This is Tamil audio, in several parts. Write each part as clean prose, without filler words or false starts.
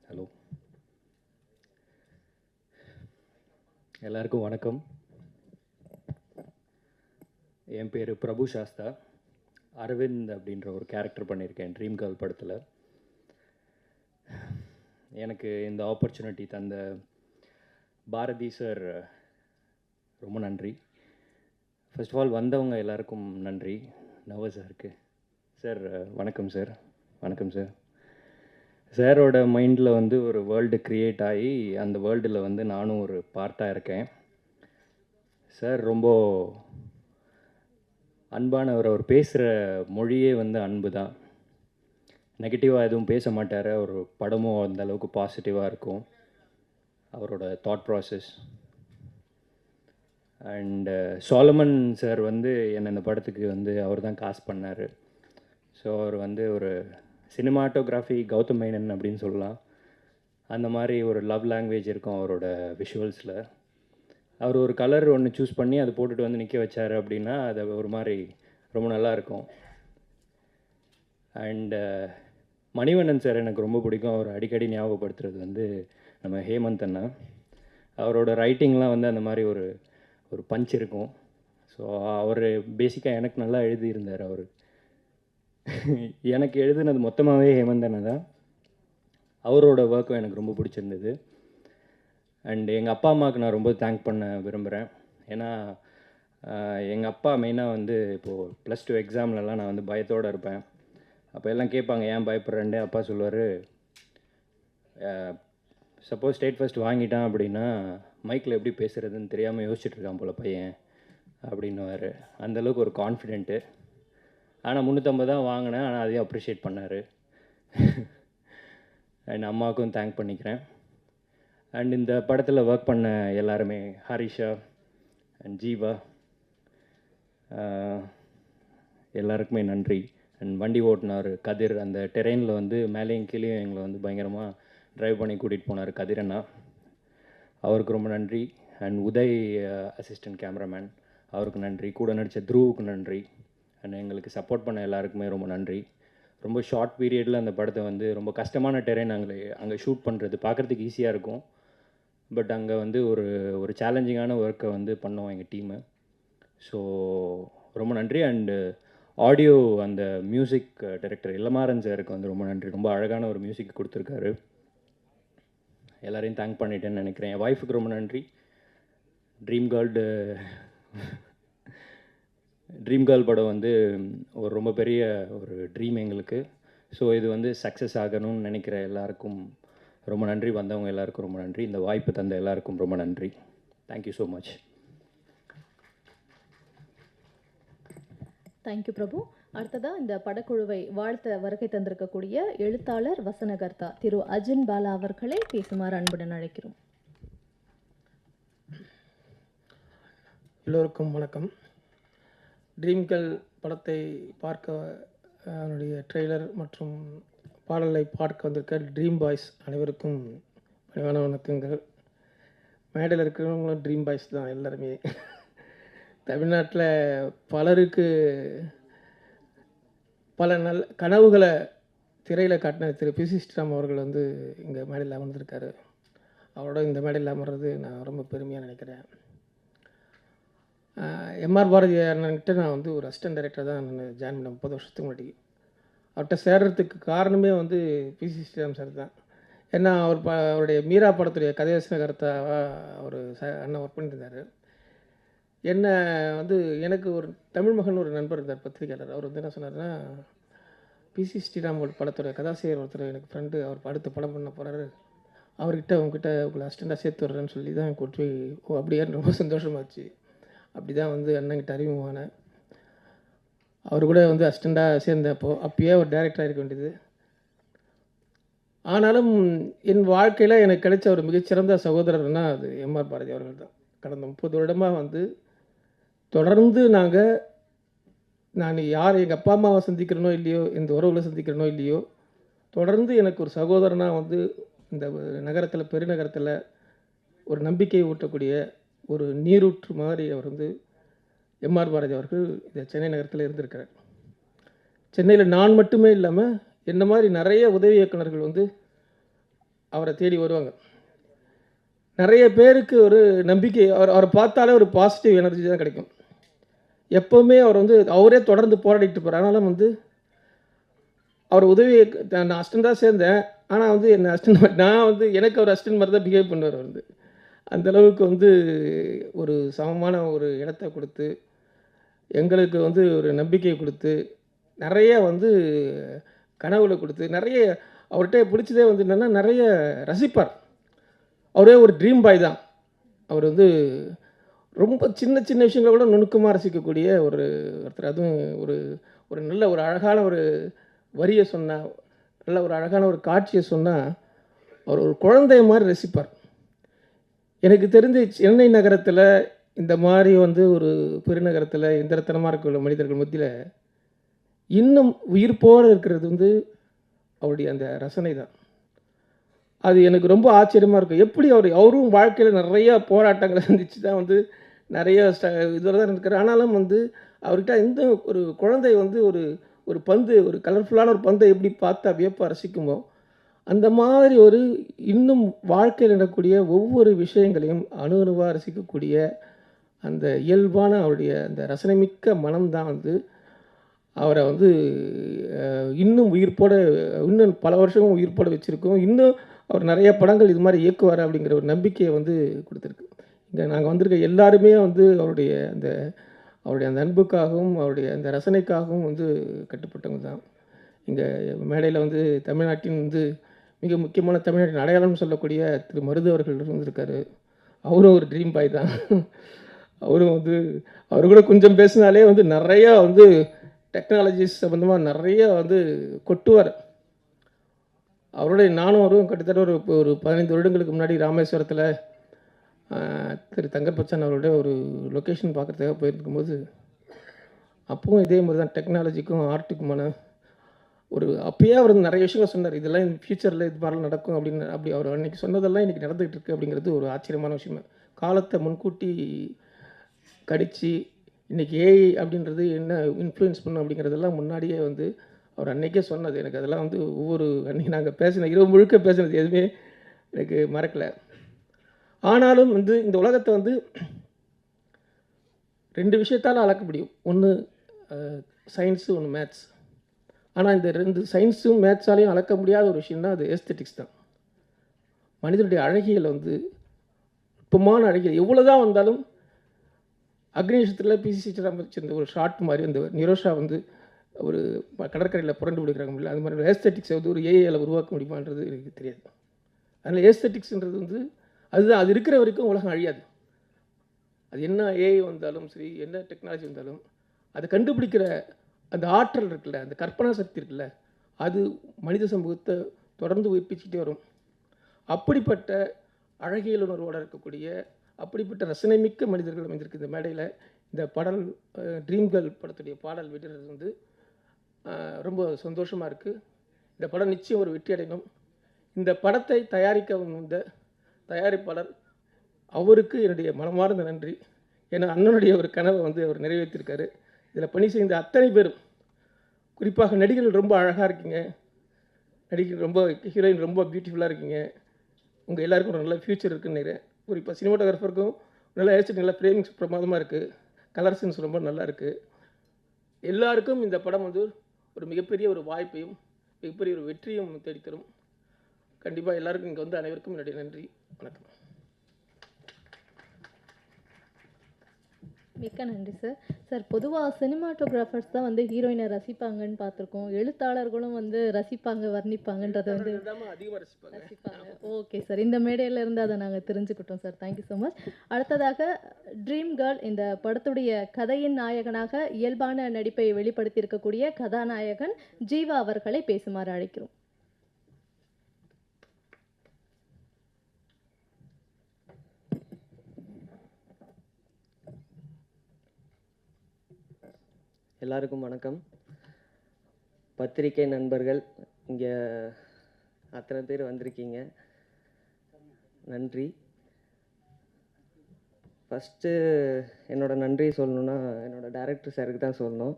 ஹலோ, எல்லாருக்கும் வணக்கம். என் பேர் பிரபு சாஸ்தா. அரவிந்த் அப்படின்ற ஒரு கேரக்டர் பண்ணியிருக்கேன் ட்ரீம் கேர்ள் படத்தில். எனக்கு இந்த ஆப்பர்ச்சுனிட்டி தந்த பாரதி சார் ரொம்ப நன்றி. ஃபர்ஸ்ட் ஆஃப் ஆல் வந்தவங்க எல்லாருக்கும் நன்றி. நர்வஸாக இருக்குது சார். வணக்கம் சார். வணக்கம் சார். சாரோட மைண்டில் வந்து ஒரு வேர்ல்டு க்ரியேட் ஆகி அந்த வேர்ல்டில் வந்து நானும் ஒரு பார்ட்டாக இருக்கேன். சார் ரொம்ப அன்பானவர். அவர் பேசுகிற மொழியே வந்து அன்பு தான். நெகட்டிவாக எதுவும் பேச மாட்டார். ஒரு படமும் அந்த அளவுக்கு பாசிட்டிவாக இருக்கும் அவரோட thought process. And Solomon sir வந்து என்னை இந்த படத்துக்கு வந்து அவர் தான் காஸ்ட் பண்ணார். ஸோ அவர் வந்து ஒரு சினிமாட்டோகிராஃபி கௌதம் மேனன் அப்படின்னு சொல்லலாம். அந்த மாதிரி ஒரு லவ் லாங்குவேஜ் இருக்கும் அவரோட விஷுவல்ஸில். அவர் ஒரு கலர் ஒன்று சூஸ் பண்ணி அதை போட்டுட்டு வந்து நிற்க வச்சார் அப்படின்னா அது ஒரு மாதிரி ரொம்ப நல்லா இருக்கும். அண்டு மணிவண்ணன் சார் எனக்கு ரொம்ப பிடிக்கும். அவர் அடிக்கடி ஞாபகப்படுத்துறது வந்து நம்ம ஹேமந்த் அண்ணா. அவரோட ரைட்டிங்லாம் வந்து அந்த மாதிரி ஒரு ஒரு பஞ்ச் இருக்கும். ஸோ அவர் பேசிக்காக எனக்கு நல்லா எழுதியிருந்தார். அவர் எனக்கு எழுதுனது மொத்தமாகவே ஹேமந்த் அண்ணா தான். அவரோட ஒர்க்கும் எனக்கு ரொம்ப பிடிச்சிருந்தது. அண்ட் எங்கள் அப்பா அம்மாவுக்கு நான் ரொம்ப தேங்க் பண்ண விரும்புகிறேன். ஏன்னா எங்கள் அப்பா மெயினாக வந்து இப்போது +2 எக்ஸாம்லலாம் நான் வந்து பயத்தோடு இருப்பேன். அப்போ எல்லாம் கேட்பாங்க ஏன் பயப்படுறேன்ட்டு. அப்பா சொல்லுவார், சப்போஸ் ஸ்டேட் ஃபர்ஸ்ட் வாங்கிட்டான் அப்படின்னா மைக்கில் எப்படி பேசுகிறதுன்னு தெரியாமல் யோசிச்சுட்ருக்கான் போல் பையன் அப்படின்னுவார். அந்தளவுக்கு ஒரு கான்ஃபிடென்ட்டு. ஆனால் 350 தான் வாங்கினேன். ஆனால் அதையும் அப்ரிஷியேட் பண்ணார். அண்ட் அம்மாவுக்கும் தேங்க் பண்ணிக்கிறேன். அண்ட் இந்த படத்தில் ஒர்க் பண்ண எல்லாருமே, ஹரிஷா அண்ட் ஜீவா, எல்லாருக்குமே நன்றி. அண்ட் வண்டி ஓட்டினார் கதிர். அந்த டெரெயினில் வந்து மேலேயும் கீழேயும் எங்களை வந்து பயங்கரமாக ட்ரைவ் பண்ணி கூட்டிகிட்டு போனார் கதிரண்ணா. அவருக்கு ரொம்ப நன்றி. அண்ட் உதய் அசிஸ்டன்ட் கேமராமேன், அவருக்கு நன்றி. கூட நடித்த த்ருவுக்கு நன்றி. அண்ட் எங்களுக்கு சப்போர்ட் பண்ண எல்லாருக்குமே ரொம்ப நன்றி. ரொம்ப ஷார்ட் பீரியடில் அந்த படத்தை வந்து ரொம்ப கஷ்டமான டெரெயின் அங்கே ஷூட் பண்ணுறது பார்க்குறதுக்கு ஈஸியாக இருக்கும். பட் அங்கே வந்து ஒரு ஒரு சேலஞ்சிங்கான ஒர்க்கை வந்து பண்ணோம் எங்கள் டீமு. ஸோ ரொம்ப நன்றி. அண்டு ஆடியோ அந்த மியூசிக் டைரக்டர் இளமாறன் சாருக்கு வந்து ரொம்ப நன்றி. ரொம்ப அழகான ஒரு மியூசிக் கொடுத்துருக்காரு. எல்லாரையும் தேங்க் பண்ணிட்டேன்னு நினைக்கிறேன். என் ஒய்ஃபுக்கு ரொம்ப நன்றி. ட்ரீம் கேர்ள் படம் வந்து ஒரு ரொம்ப பெரிய ஒரு ட்ரீம் எங்களுக்கு. ஸோ இது வந்து சக்ஸஸ் ஆகணும்னு நினைக்கிற எல்லாருக்கும் ரொம்ப நன்றி. வந்தவங்க எல்லாருக்கும் ரொம்ப நன்றி. இந்த வாய்ப்பு தந்த எல்லாருக்கும் ரொம்ப நன்றி. Thank you so much. தேங்க்யூ பிரபு. அடுத்ததாக இந்த படக்குழுவை வாழ்த்த வருகை தந்திருக்கக்கூடிய எழுத்தாளர் வசனகர்த்தா திரு அஜின் பாலா அவர்களை பேசுமாறு அன்புடன் அழைக்கிறோம். எல்லோருக்கும் வணக்கம். ட்ரீம் கேர்ள் படத்தை பார்க்க அவனுடைய ட்ரெய்லர் மற்றும் பாடலை பார்க்க வந்திருக்க ட்ரீம் பாய்ஸ் அனைவருக்கும் பணிவான வணக்கங்கள். மேடையில் இருக்கிறவங்களும் ட்ரீம் பாய்ஸ் தான் எல்லாருமே. தமிழ்நாட்டில் பலருக்கு பல நல்ல கனவுகளை திரையில் காட்டின திரு பி.சி. ஸ்ரீராம் அவர்கள் வந்து இங்கே மேடையில் அமர்ந்திருக்காரு. அவரோட இந்த மேடையில் அமர்றது நான் ரொம்ப பெருமையாக நினைக்கிறேன். எம்ஆர் பாரதி அண்ணன்கிட்ட நான் வந்து ஒரு அசிஸ்டன்ட் டைரக்டர் தான் நான் ஜாயின் பண்ணேன் 30 வருஷத்துக்கு முன்னாடி. அவர்கிட்ட சேர்றதுக்கு காரணமே வந்து பி.சி. ஸ்ரீராம் சார் தான். ஏன்னா அவருடைய மீரா படத்துடைய கதைவசனகர்த்தாவாக அவர் அண்ணன் ஒர்க் பண்ணியிருந்தார். என்ன வந்து எனக்கு ஒரு தமிழ் மகன் ஒரு நண்பர் இருந்தார், பத்திரிகையாளர். அவர் வந்து என்ன சொன்னார்னா, பி.சி. ஸ்ரீராம் படத்தோட கதாசிரியர் ஒருத்தர் எனக்கு ஃப்ரெண்டு, அவர் அடுத்த படம் பண்ண போகிறாரு, அவர்கிட்ட உங்ககிட்ட உங்களை அசிஸ்டண்டாக சேர்த்து வர்றேன்னு சொல்லி தான் கூட்டி போய் அப்படியே ரொம்ப சந்தோஷமாச்சு. அப்படி தான் வந்து அண்ணங்கிட்ட அறிமுகமானேன். அவர் கூட வந்து அசிஸ்டண்டாக சேர்ந்தப்போ அப்பயே ஒரு டைரக்டராக இருக்க வேண்டியது. ஆனாலும் என் வாழ்க்கையில் எனக்கு கிடைச்ச ஒரு மிகச்சிறந்த சகோதரர்னா அது எம்ஆர் பாரதி அவர்கள் தான். கடந்த 30 வருடமாக வந்து தொடர்ந்து நான் யார் எங்கள் அப்பா அம்மாவை சந்திக்கிறனோ இல்லையோ, இந்த உறவுகளை சந்திக்கிறனோ இல்லையோ, தொடர்ந்து எனக்கு ஒரு சகோதரனாக வந்து இந்த நகரத்தில், பெருநகரத்தில் ஒரு நம்பிக்கை ஊட்டக்கூடிய ஒரு நீரூற்று மாதிரி அவர் வந்து எம்ஆர் பாரதி அவர்கள் இந்த சென்னை நகரத்தில் இருந்திருக்கிறார். சென்னையில் நான் மட்டுமே இல்லாமல் என்ன மாதிரி நிறைய உதவி இயக்குநர்கள் வந்து அவரை தேடி வருவாங்க. நிறைய பேருக்கு ஒரு நம்பிக்கை, அவரை பார்த்தாலே ஒரு பாசிட்டிவ் எனர்ஜி தான் கிடைக்கும். எப்போவுமே அவர் வந்து அவரே தொடர்ந்து போராடிட்டு இருப்பார். ஆனாலும் வந்து அவர் உதவியை நான் அசிஸ்டண்டாக சேர்ந்தேன். ஆனால் வந்து என்ன அசிஸ்டன்ட் நான் வந்து எனக்கு அவர் அசிஸ்டன்ட் மாதிரி தான் பிஹேவ் பண்ணுவார். அவர் வந்து அந்தளவுக்கு வந்து ஒரு சமமான ஒரு இடத்த கொடுத்து, எங்களுக்கு வந்து ஒரு நம்பிக்கை கொடுத்து, நிறைய வந்து கனவுல கொடுத்து, நிறைய அவர்கிட்ட பிடிச்சதே வந்து என்னென்னா நிறைய ரசிப்பார். அவரே ஒரு ட்ரீம் பாய் தான். அவர் வந்து ரொம்ப சின்ன சின்ன விஷயங்களை கூட நுணுக்கமாக ரசிக்கக்கூடிய ஒருத்தர். அதுவும் ஒரு ஒரு நல்ல ஒரு அழகான ஒரு வரியை சொன்னால், நல்ல ஒரு அழகான ஒரு காட்சியை சொன்னால், அவர் ஒரு குழந்தைய மாதிரி ரசிப்பார். எனக்கு தெரிஞ்சு சென்னை நகரத்தில் இந்த மாதிரி வந்து ஒரு பெருநகரத்தில் எந்திரத்தனமாக இருக்கிற மனிதர்கள் மத்தியில் இன்னும் உயிர்ப்போடு இருக்கிறது வந்து அவருடைய அந்த ரசனை தான். அது எனக்கு ரொம்ப ஆச்சரியமாக இருக்கும். எப்படி அவரும் வாழ்க்கையில் நிறைய போராட்டங்களை சந்தித்து தான் வந்து நிறைய இதில் தான் இருக்கார். ஆனாலும் வந்து அவர்கிட்ட எந்த ஒரு குழந்தை வந்து ஒரு பந்து, ஒரு கலர்ஃபுல்லான ஒரு பந்தை எப்படி பார்த்தா வியப்பாக ரசிக்குமோ, அந்த மாதிரி ஒரு இன்னும் வாழ்க்கையில் நடக்கக்கூடிய ஒவ்வொரு விஷயங்களையும் அணுவாக ரசிக்கக்கூடிய அந்த இயல்பான அவருடைய அந்த ரசனைமிக்க மனம்தான் வந்து அவரை வந்து இன்னும் உயிர்ப்போட, இன்னும் பல வருஷமும் உயிர்ப்போட வச்சுருக்கோம். இன்னும் அவர் நிறைய படங்கள் இது மாதிரி இயக்குவார் அப்படிங்கிற ஒரு நம்பிக்கையை வந்து கொடுத்துருக்கு. இங்கே நாங்கள் வந்திருக்க எல்லாருமே வந்து அவருடைய அந்த அன்புக்காகவும் அவருடைய அந்த ரசனைக்காகவும் வந்து கட்டுப்பட்டவங்க தான். இங்கே மேடையில் வந்து தமிழ்நாட்டின் வந்து மிக முக்கியமான தமிழ்நாட்டின் அடையாளம்னு சொல்லக்கூடிய திரு மருது அவர்கள் வந்திருக்காரு. அவரும் ஒரு ட்ரீம் பாய் தான். அவரும் வந்து அவர் கூட கொஞ்சம் பேசினாலே வந்து நிறையா வந்து டெக்னாலஜிஸ் சம்மந்தமாக நிறைய வந்து கொட்டுவார். அவருடைய நானும் அவரும் கிட்டத்தட்ட ஒரு 15 வருடங்களுக்கு முன்னாடி ராமேஸ்வரத்தில் திரு தங்கர்பச்சான் அவருடைய ஒரு லொக்கேஷன் பார்க்குறதுக்காக போயிருக்கும்போது, அப்பவும் இதே மாதிரி தான் டெக்னாலஜிக்கும் ஆர்ட்டுக்குமான அப்பயே அவர் நிறைய விஷயங்கள் சொன்னார். இதெல்லாம் இந்த ஃப்யூச்சரில் இது மாதிரிலாம் நடக்கும் அப்படின்னு. அப்படி அவர் அன்றைக்கி சொன்னதெல்லாம் இன்றைக்கி நடந்துகிட்டு இருக்குது அப்படிங்கிறது ஒரு ஆச்சரியமான விஷயம். காலத்தை முன்கூட்டி கடித்து இன்றைக்கி ஏஐ அப்படின்றது என்ன இன்ஃப்ளூயன்ஸ் பண்ணும் அப்படிங்கிறதெல்லாம் முன்னாடியே வந்து அவர் அன்றைக்கே சொன்னது. எனக்கு அதெல்லாம் வந்து ஒவ்வொரு அன்றைக்கி நாங்கள் பேசின இரவு முழுக்க பேசினது எதுவுமே எனக்கு மறக்கலை. ஆனாலும் வந்து இந்த உலகத்தை வந்து 2 விஷயத்தால் அளக்க முடியும். ஒன்று சயின்ஸு, ஒன்று மேத்ஸ். ஆனால் இந்த 2 சயின்ஸும் மேத்ஸாலையும் அளக்க முடியாத ஒரு விஷயம்னா அது எஸ்தெட்டிக்ஸ் தான். மனிதனுடைய அழகியல் வந்து நுட்பமான அழகியல் எவ்வளோ தான் வந்தாலும், அக்னிநட்சத்திரத்தில் பிசி வச்சிருந்த ஒரு ஷார்ட் மாதிரி அந்த நிரோஷா வந்து ஒரு கடற்கரையில் புரண்டு பிடிக்கிறாங்க. அது மாதிரி ஏஸ்தெட்டிக்ஸை வந்து ஒரு ஏஐயில் உருவாக்க முடியுமான்றது எனக்கு தெரியாது. அதனால் ஏஸ்தெட்டிக்ஸ்ன்றது வந்து அதுதான், அது இருக்கிற வரைக்கும் உலகம் அழியாது. அது என்ன ஏஐ வந்தாலும் சரி, என்ன டெக்னாலஜி வந்தாலும் அதை கண்டுபிடிக்கிற அந்த ஆற்றல் இருக்குல்ல, அந்த கற்பனா சக்தி இருக்குல்ல, அது மனித சமூகத்தை தொடர்ந்து உயிர்ப்பிச்சுட்டே வரும். அப்படிப்பட்ட அழகியல் உணர்வோடு இருக்கக்கூடிய, அப்படிப்பட்ட ரசனைமிக்க மனிதர்கள் அமைந்திருக்கு இந்த மேடையில். இந்த பாடல் ட்ரீம் கேர்ள் படத்துடைய பாடல் விடுறது வந்து ரொம்ப சந்தோஷமாக இருக்குது. இந்த படம் நிச்சயம் ஒரு வெற்றி அடையணும். இந்த படத்தை தயாரிக்க வந்த தயாரிப்பாளர் அவருக்கு என்னுடைய மனமார்ந்த நன்றி. ஏன்னா அண்ணனுடைய ஒரு கனவை வந்து அவர் நிறைவேற்றிருக்காரு. இதில் பணி செய்த அத்தனை பேரும், குறிப்பாக நடிகர்கள் ரொம்ப அழகாக இருக்கீங்க, நடிகர் ரொம்ப ஹீரோயின் ரொம்ப பியூட்டிஃபுல்லாக இருக்கீங்க. உங்கள் எல்லாருக்கும் ஒரு நல்ல ஃப்யூச்சர் இருக்குன்னு நினைக்கிறேன். குறிப்பாக சினிமாட்டோகிராஃபருக்கும் நல்லா ஏஸ்ட், நல்லா ஃப்ரேமிங்ஸ் பிரமாதமாக இருக்குது, கலர் சென்ஸ் ரொம்ப நல்லா இருக்குது. எல்லாருக்கும் இந்த படம் வந்து ஒரு மிகப்பெரிய ஒரு வாய்ப்பையும் மிகப்பெரிய ஒரு வெற்றியும் தேடித்தரும். கண்டிப்பாக எல்லாருக்கும் இங்கே வந்து அனைவருக்கும் என்னுடைய நன்றி. வணக்கம். மிக்க நன்றி சார். சார், பொதுவாக சினிமாட்டோகிராஃபர்ஸ் தான் வந்து ஹீரோயினை ரசிப்பாங்கன்னு பார்த்துருக்கோம். எழுத்தாளர்களும் வந்து ரசிப்பாங்க, வர்ணிப்பாங்கன்றதை வந்து அதிகமாக ரசிப்பாங்க. ஓகே சார், இந்த மேடையில இருந்து அதை நாங்கள் தெரிஞ்சுக்கிட்டோம் சார். Thank you so much. அடுத்ததாக ட்ரீம் கேர்ள் இந்த படத்துடைய கதையின் நாயகனாக இயல்பான நடிப்பை வெளிப்படுத்தி இருக்கக்கூடிய கதாநாயகன் ஜீவா அவர்களை பேசுமாறு அழைக்கிறோம். எல்லாருக்கும் வணக்கம். பத்திரிகை நண்பர்கள், இங்கே அத்தனை பேர் வந்திருக்கீங்க, நன்றி. ஃபஸ்ட்டு என்னோடய நன்றி சொல்லணுன்னா என்னோடய டைரக்டர் சாருக்கு தான் சொல்லணும்.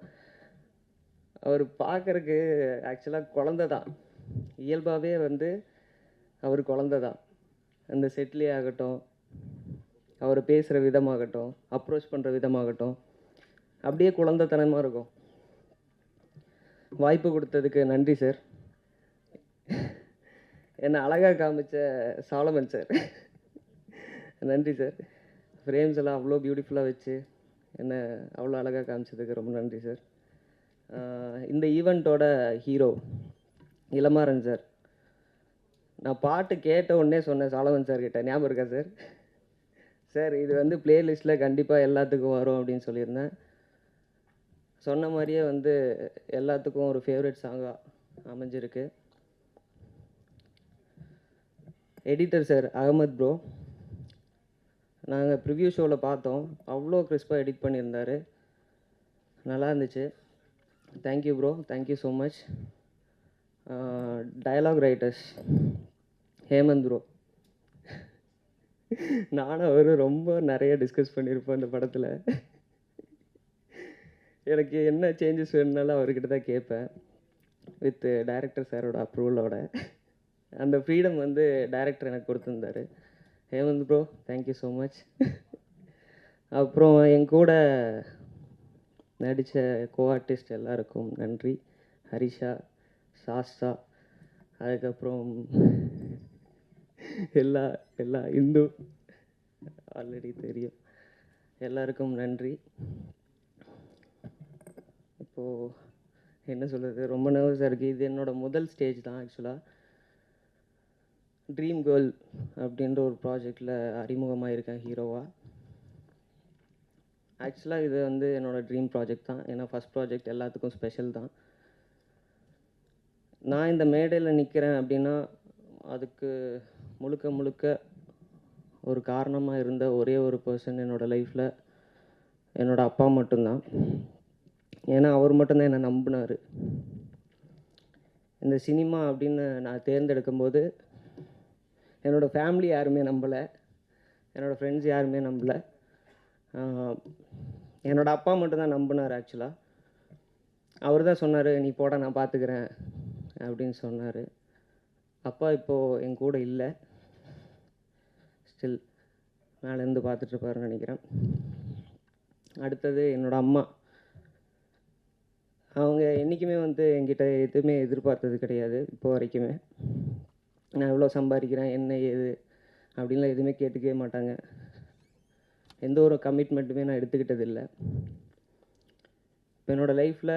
அவர் பார்க்குறக்கு ஆக்சுவலாக குழந்த தான். இயல்பாகவே வந்து அவர் குழந்த தான். அந்த செட்லேயே ஆகட்டும், அவர் பேசுகிற விதமாகட்டும், அப்ரோச் பண்ணுற விதமாகட்டும், அப்படியே குழந்தைத்தனமாக இருக்கும். வாய்ப்பு கொடுத்ததுக்கு நன்றி சார். என்னை அழகாக காமிச்ச சாலமன் சார், நன்றி சார். ஃப்ரேம்ஸ் எல்லாம் அவ்வளோ பியூட்டிஃபுல்லாக வச்சு என்னை அவ்வளோ அழகாக காமிச்சதுக்கு ரொம்ப நன்றி சார். இந்த ஈவெண்ட்டோட ஹீரோ இளமாறன் சார். நான் பாட்டு கேட்ட உடனே சொன்னேன் சாலமன் சார் கிட்ட, ஞாபகம் இருக்கா சார்? சார் இது வந்து பிளேலிஸ்ட்டில் கண்டிப்பாக எல்லாத்துக்கும் வரும் அப்படின்னு சொல்லியிருந்தேன். சொன்ன மாதிரியே வந்து எல்லாத்துக்கும் ஒரு ஃபேவரட் சாங்காக அமைஞ்சிருக்கு. எடிட்டர் சார் அகமத் ப்ரோ, நாங்கள் ப்ரிவ்யூ ஷோவில் பார்த்தோம், அவ்வளோ கிறிஸ்பாக எடிட் பண்ணியிருந்தார், நல்லா இருந்துச்சு. Thank you bro, thank you so much. Dialogue writers Hemanth bro, நானும் அவரும் ரொம்ப நிறைய டிஸ்கஸ் பண்ணியிருப்போம் இந்த படத்தில். எனக்கு என்ன சேஞ்சஸ் வேணுனாலும் அவர்கிட்ட தான் கேட்பேன், வித் டைரக்டர் சாரோட அப்ரூவலோட. அந்த ஃப்ரீடம் வந்து டைரக்டர் எனக்கு கொடுத்துருந்தாரு. Hemant bro, thank you so much. அப்புறம் என் கூட நடித்த கோ ஆர்டிஸ்ட் எல்லாருக்கும் நன்றி. ஹரிஷா, சாஸ்தா, அதுக்கப்புறம் எல்லா இந்து ஆல்ரெடி தெரியும், எல்லாருக்கும் நன்றி. இப்போது என்ன சொல்கிறது, ரொம்ப நர்வஸாக இருக்குது. இது என்னோடய முதல் ஸ்டேஜ் தான் ஆக்சுவலாக. ட்ரீம் கேர்ள் அப்படின்ற ஒரு ப்ராஜெக்டில் அறிமுகமாக இருக்கேன் ஹீரோவாக. ஆக்சுவலாக இது வந்து என்னோடய ட்ரீம் ப்ராஜெக்ட் தான், ஏன்னா ஃபஸ்ட் ப்ராஜெக்ட் எல்லாத்துக்கும் ஸ்பெஷல் தான். நான் இந்த மேடையில் நிற்கிறேன் அப்படின்னா அதுக்கு முழுக்க ஒரு காரணமாக இருந்த ஒரே ஒரு பர்சன் என்னோடய லைஃப்பில் என்னோடய அப்பா மட்டும்தான். ஏன்னா அவர் மட்டும்தான் என்னை நம்பினார். இந்த சினிமா அப்படின்னு நான் தேர்ந்தெடுக்கும்போது என்னோடய ஃபேமிலி யாருமே நம்பலை, என்னோடய ஃப்ரெண்ட்ஸ் யாருமே நம்பலை, என்னோடய அப்பா மட்டும்தான் நம்பினார். ஆக்சுவலாக அவர் தான் சொன்னார், நீ போட நான் பார்த்துக்கிறேன் அப்படின்னு சொன்னார். அப்பா இப்போது என் கூட இல்லை, ஸ்டில் மேலேருந்து பார்த்துட்ருப்பாருன்னு நினைக்கிறேன். அடுத்தது என்னோடய அம்மா. அவங்க என்றைக்குமே வந்து என்கிட்ட எதுவுமே எதிர்பார்த்தது கிடையாது இப்போ வரைக்குமே. நான் எவ்வளோ சம்பாதிக்கிறேன், என்ன ஏது அப்படின்லாம் எதுவுமே கேட்டுக்கவே மாட்டாங்க. எந்த ஒரு கமிட்மெண்ட்டுமே நான் எடுத்துக்கிட்டது இல்லை. இப்போ என்னோடய லைஃப்பில்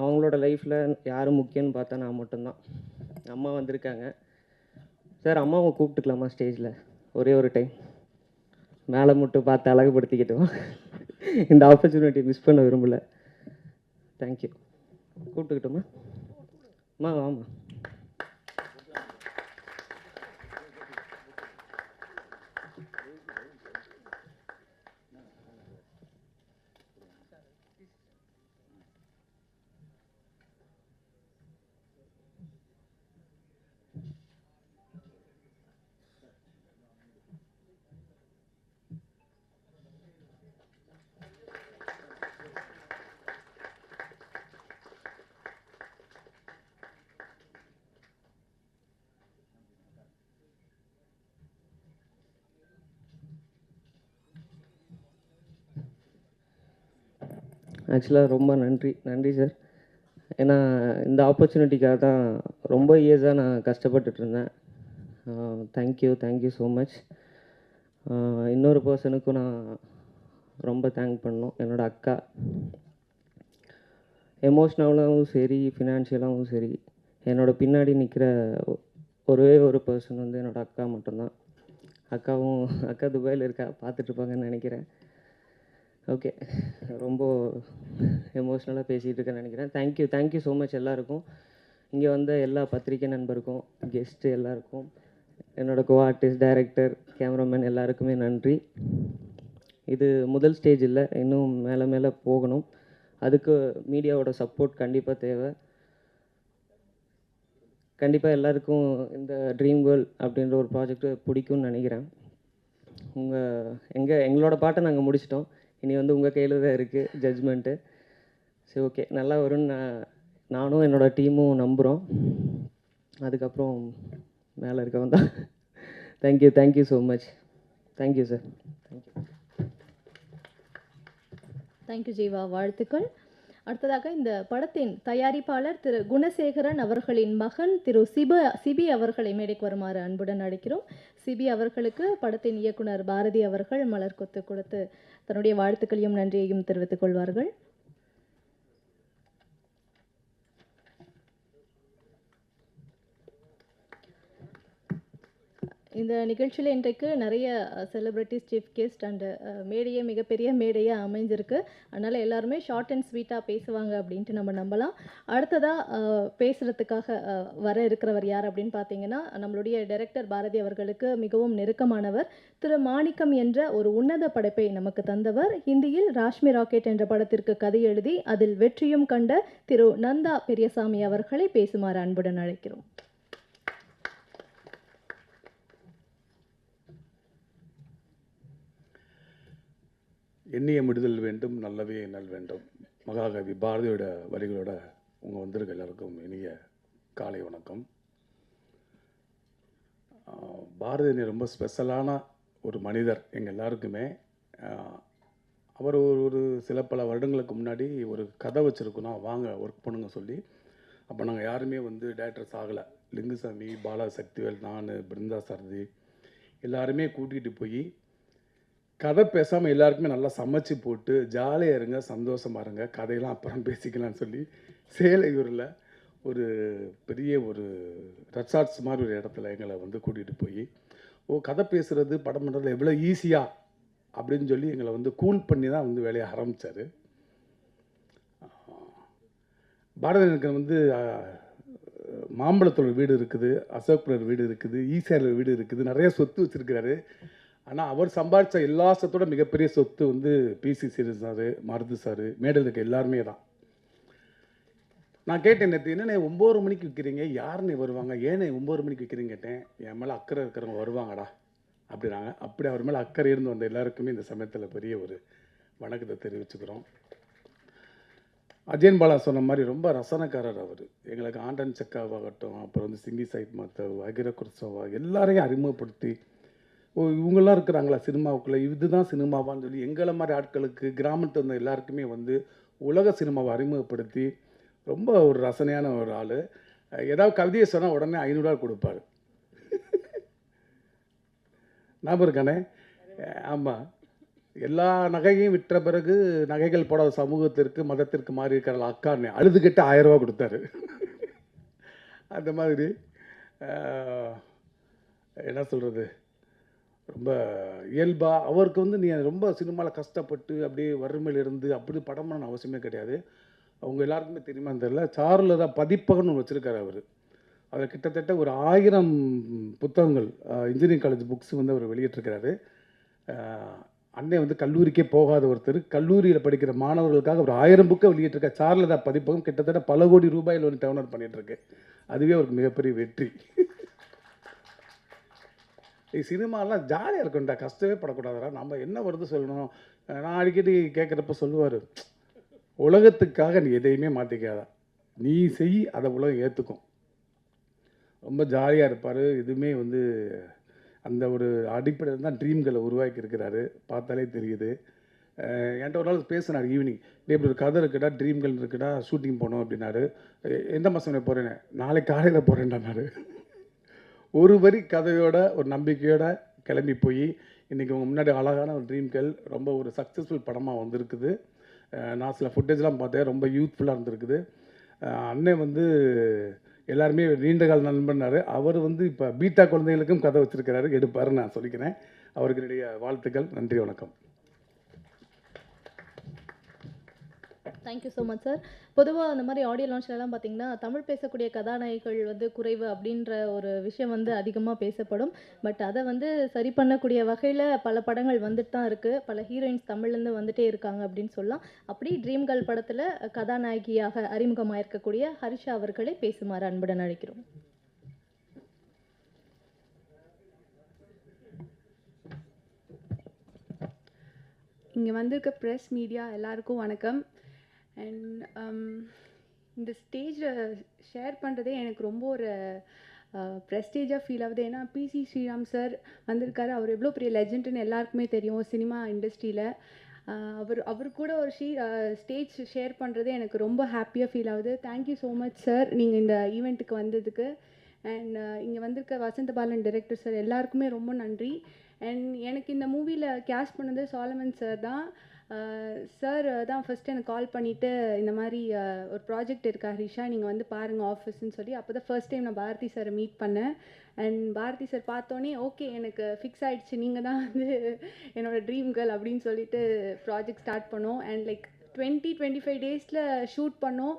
அவங்களோட லைஃப்பில் யார் முக்கியம்னு பார்த்தா நான் மட்டும்தான். அம்மா வந்திருக்காங்க சார், அம்மாவை கூப்பிட்டுக்கலாமா ஸ்டேஜில் ஒரே ஒரு டைம்? மேலே மட்டும் பார்த்து அழகுபடுத்திக்கிட்டோம். இந்த ஆப்பர்ச்சுனிட்டி மிஸ் பண்ண விரும்பலை. தேங்க்யூ. கூப்பிட்டுக்கிட்டோமா? அம்மா வாமா. ஆக்சுவலாக ரொம்ப நன்றி சார். ஏன்னா இந்த ஆப்பர்ச்சுனிட்டிக்காக தான் ரொம்ப இயர்ஸாக நான் கஷ்டப்பட்டுட்டு இருந்தேன். Thank you so much. இன்னொரு பர்சனுக்கும் நான் ரொம்ப தேங்க் பண்ணணும், என்னோடய அக்கா. எமோஷ்னலாகவும் சரி, ஃபினான்ஷியலாகவும் சரி, என்னோடய பின்னாடி நிற்கிற ஒரே ஒரு பர்சன் வந்து என்னோடய அக்கா மட்டும்தான். அக்கா துபாயில் இருக்கா, பார்த்துட்ருப்பாங்கன்னு நினைக்கிறேன். ஓகே, ரொம்ப எமோஷ்னலாக பேசிகிட்டு இருக்கேன்னு நினைக்கிறேன். தேங்க்யூ ஸோ மச் எல்லாருக்கும், இங்கே வந்த எல்லா பத்திரிக்கை நண்பருக்கும், கெஸ்ட்டு எல்லாருக்கும், என்னோடய கோ ஆர்டிஸ்ட், டைரக்டர், கேமராமேன் எல்லாருக்குமே நன்றி. இது முதல் ஸ்டேஜ் இல்லை, இன்னும் மேலே போகணும். அதுக்கு மீடியாவோட சப்போர்ட் கண்டிப்பாக தேவை. கண்டிப்பாக எல்லாருக்கும் இந்த ட்ரீம் கேர்ள் அப்படின்ற ஒரு ப்ராஜெக்ட்டு பிடிக்கும்னு நினைக்கிறேன். எங்களோட பாட்டை நாங்கள் முடிச்சிட்டோம், இனி வந்து உங்கள் கையில் தான் இருக்குது ஜட்ஜ்மெண்ட்டு. சரி, ஓகே, நல்லா வரும்னு நானும் என்னோடய டீமும் நம்புகிறோம். அதுக்கப்புறம் மேலே இருக்கவன் தான். Thank you so much. Thank you sir. Thank you Jeeva, வாழ்த்துக்கள். அடுத்ததாக இந்த படத்தின் தயாரிப்பாளர் திரு குணசேகரன் அவர்களின் மகன் திரு சிபி அவர்களை மேடைக்கு வருமாறு அன்புடன் அழைக்கிறோம். சிபி அவர்களுக்கு படத்தின் இயக்குனர் பாரதி அவர்கள் மலர் கொத்து கொடுத்து தன்னுடைய வாழ்த்துக்களையும் நன்றியையும் தெரிவித்துக் கொள்வார்கள். இந்த நிகழ்ச்சியில் இன்றைக்கு நிறைய செலிப்ரிட்டிஸ், சீஃப் கெஸ்ட் அண்டு மேடையே மிகப்பெரிய மேடையாக அமைஞ்சிருக்கு. அதனால் எல்லாருமே ஷார்ட் அண்ட் ஸ்வீட்டாக பேசுவாங்க அப்படின்ட்டு நம்ம நம்பலாம். அடுத்ததாக பேசுகிறதுக்காக வர இருக்கிறவர் யார் அப்படின்னு பார்த்தீங்கன்னா, நம்மளுடைய டைரக்டர் பாரதி அவர்களுக்கு மிகவும் நெருக்கமானவர். திரு மாணிக்கம் என்ற ஒரு உன்னத படைப்பை நமக்கு தந்தவர். ஹிந்தியில் ராஷ்மி ராக்கெட் என்ற படத்திற்கு கதை எழுதி அதில் வெற்றியும் கண்ட திரு நந்தா பெரியசாமி அவர்களை பேசுமாறு அன்புடன் அழைக்கிறோம். எண்ணிய முடிதல் வேண்டும், நல்லவே எண்ணல் வேண்டும். மகாகவி பாரதியோட வரிகளோட உங்கள் வந்திருக்க எல்லாருக்கும் இனிய காலை வணக்கம். பாரதி ரொம்ப ஸ்பெஷலான ஒரு மனிதர் எங்கள் எல்லாருக்குமே. அவர் ஒரு சில பல வருடங்களுக்கு முன்னாடி ஒரு கதை வச்சுருக்கணும், வாங்க ஒர்க் பண்ணுங்க சொல்லி. அப்போ நாங்கள் யாருமே டேரக்டர்ஸ் ஆகலை. லிங்குசாமி, பாலா சக்திவேல், நான், பிருந்தா சாரதி எல்லாருமே கூட்டிகிட்டு போய் கதை பேசாமல் எல்லாருக்குமே நல்லா சமைச்சு போட்டு ஜாலியாக இருங்க, சந்தோஷமாக இருங்க, கதையெல்லாம் அப்புறம் பேசிக்கலாம்னு சொல்லி சேலையூரில் ஒரு பெரிய ஒரு ரெசார்ட்ஸ் மாதிரி ஒரு இடத்துல எங்களை கூட்டிகிட்டு போய் கதை பேசுகிறது, படம் பண்ணுறது எவ்வளோ ஈஸியாக அப்படின்னு சொல்லி எங்களை கூல் பண்ணி தான் வேலையை ஆரம்பித்தார். பாரதி எனக்கு மாம்பழத்தோட வீடு இருக்குது, அசோக்புரர் வீடு இருக்குது, ஈசிஆர் வீடு இருக்குது, நிறைய சொத்து வச்சுருக்கிறாரு. ஆனால் அவர் சம்பாதிச்ச எல்லா சொத்தோட மிகப்பெரிய சொத்து பிசி சீரியஸ் சார், மருது சார், மேடையில் இருக்க எல்லாருமே தான். நான் கேட்டேன், நேற்று என்னென்ன 9 மணிக்கு விற்கிறீங்க, யாருன்னு வருவாங்க, ஏன்னு 9 மணிக்கு விற்கிறீங்க கேட்டேன். என் மேலே அக்கறை இருக்கிறவங்க வருவாங்கடா அப்படின்னாங்க. அப்படி அவர் மேலே அக்கறை இருந்து வந்த எல்லாருக்குமே இந்த சமயத்தில் பெரிய ஒரு வணக்கத்தை தெரிவிச்சுக்கிறோம். அஜயன் பாலா சொன்ன மாதிரி ரொம்ப ரசனக்காரர் அவர். எங்களுக்கு ஆண்டன் சக்காவாகட்டும், அப்புறம் சிங்கி சாஹிப் மாத்தவ், அகிர குர்சவா எல்லாரையும் அறிமுகப்படுத்தி இவங்கெல்லாம் இருக்கிறாங்களா சினிமாவுக்குள்ளே, இதுதான் சினிமாவான்னு சொல்லி எங்களை மாதிரி ஆட்களுக்கு, கிராமத்தில் இருந்த எல்லாருக்குமே உலக சினிமாவை அறிமுகப்படுத்தி ரொம்ப ஒரு ரசனையான ஒரு ஆள். ஏதாவது கவிதையை சொன்னால் உடனே 500 ரூபா கொடுப்பார். ஞாபகம் இருக்கானே? ஆமாம். எல்லா நகையும் விற்ற பிறகு நகைகள் போடாத சமூகத்திற்கு, மதத்திற்கு மாறி இருக்கிற அக்கான்னு அழுதுகிட்டு 1000 ரூபா கொடுத்தாரு. அந்த மாதிரி என்ன சொல்கிறது, ரொம்ப இயல்பாக அவருக்கு நீ ரொம்ப சினிமாவில் கஷ்டப்பட்டு அப்படியே வறுமையில் இருந்து அப்படி படம் பண்ண அவசியமே கிடையாது. அவங்க எல்லாருக்குமே தெரியுமான்னு தெரியல, சாரில் தான் பதிப்பகம்னு ஒன்று வச்சுருக்காரு அவர். அதில் கிட்டத்தட்ட ஒரு 1000 புத்தகங்கள், இன்ஜினியரிங் காலேஜ் புக்ஸ் அவர் வெளியிட்டிருக்கிறாரு. அன்னை கல்லூரிக்கே போகாத ஒருத்தர் கல்லூரியில் படிக்கிற மாணவர்களுக்காக ஒரு 1000 புக்கை வெளியிட்டிருக்க சாரில் தான் பதிப்பகம் கிட்டத்தட்ட பல கோடி ரூபாயில் டவுன்லோட் பண்ணிகிட்ருக்கு. அதுவே அவருக்கு மிகப்பெரிய வெற்றி. சினிமாலாம் ஜாலியாக இருக்கும்டா, கஷ்டமே படக்கூடாதுடா, நம்ம என்ன வருது சொல்லணும். நான் அடிக்கடி கேட்குறப்ப சொல்லுவார், உலகத்துக்காக நீ எதையுமே மாற்றிக்காத, நீ செய், அதை உலகம் ஏற்றுக்கும். ரொம்ப ஜாலியாக இருப்பார். இதுவுமே அந்த ஒரு அடிப்படையில் தான் ட்ரீம்களை உருவாக்கி இருக்கிறாரு, பார்த்தாலே தெரியுது. என்கிட்ட ஒரு நாள் பேசினார் ஈவினிங், இப்படி ஒரு கதை இருக்குடா, ட்ரீம்கள் இருக்குடா, ஷூட்டிங் போனோம் அப்படின்னாரு. எந்த மாதம் போகிறேன்னு, நாளைக்கு காலையில் போகிறேன்டானாரு. ஒரு வரி கதையோட ஒரு நம்பிக்கையோட கிளம்பி போய் இன்றைக்கி உங்கள் முன்னாடி அழகான ஒரு ட்ரீம்கள் ரொம்ப ஒரு சக்ஸஸ்ஃபுல் படமாக வந்திருக்குது. நான் சில ஃபுட்டேஜ்லாம் பார்த்தேன், ரொம்ப யூத்ஃபுல்லாக இருந்திருக்குது. அண்ணன் எல்லாருமே நீண்டகால நண்பன்னார். அவர் இப்போ பீட்டா குழந்தைகளுக்கும் கதை வச்சுருக்கிறாரு, எடுப்பாருன்னு நான் சொல்லிக்கிறேன். அவருக்கு என்னுடைய வாழ்த்துக்கள். நன்றி, வணக்கம். Thank you so much sir. பொதுவாக அந்த மாதிரி ஆடியோ லான்ச்லலாம் பார்த்தீங்கன்னா, தமிழ் பேசக்கூடிய கதாநாயகிகள் குறைவு அப்படின்ற ஒரு விஷயம் அதிகமாக பேசப்படும். பட் அதை சரி பண்ணக்கூடிய வகையில் பல படங்கள் வந்துட்டு தான் இருக்குது. பல ஹீரோயின்ஸ் தமிழ்லேருந்து வந்துட்டே இருக்காங்க அப்படின்னு சொல்லலாம். அப்படி ட்ரீம் கேர்ள் படத்தில் கதாநாயகியாக அறிமுகமாக இருக்கக்கூடிய ஹரிஷா அவர்களை பேசுமாறு அன்புடன் அழைக்கிறோம். இங்கே வந்திருக்க ப்ரெஸ் மீடியா எல்லாருக்கும் வணக்கம். அண்ட் இந்த ஸ்டேஜில் ஷேர் பண்ணுறதே எனக்கு ரொம்ப ஒரு ப்ரெஸ்டேஜாக ஃபீல் ஆகுது. ஏன்னா பிசி ஸ்ரீராம் சார் வந்திருக்காரு. அவர் எவ்வளோ பெரிய லெஜெண்டுன்னு எல்லாருக்குமே தெரியும் சினிமா இண்டஸ்ட்ரியில். அவர் கூட ஒரு ஸ்டேஜ் ஷேர் பண்ணுறதே எனக்கு ரொம்ப ஹாப்பியாக ஃபீல் ஆகுது. தேங்க்யூ ஸோ மச் சார், நீங்கள் இந்த ஈவெண்ட்டுக்கு வந்ததுக்கு. அண்ட் இங்கே வந்திருக்க வசந்த பாலன் டைரக்டர் சார் எல்லாருக்குமே ரொம்ப நன்றி. அண்ட் எனக்கு இந்த மூவியில் கேஸ்ட் பண்ணது சாலமன் சார் தான். சார் தான் ஃபஸ்ட்டு எனக்கு கால் பண்ணிவிட்டு இந்த மாதிரி ஒரு ப்ராஜெக்ட் இருக்கா ஹரிஷா, நீங்கள் வந்து பாருங்கள் ஆஃபீஸ்ன்னு சொல்லி. அப்போ தான் ஃபர்ஸ்ட் டைம் நான் பாரதி சாரை மீட் பண்ணேன். அண்ட் பாரதி சார் பார்த்தோன்னே ஓகே எனக்கு ஃபிக்ஸ் ஆகிடுச்சு, நீங்கள் தான் வந்து என்னோடய ட்ரீம் கேர்ள் அப்படின்னு சொல்லிட்டு ப்ராஜெக்ட் ஸ்டார்ட் பண்ணோம். அண்ட் லைக் 20-25 டேஸில் ஷூட் பண்ணோம்.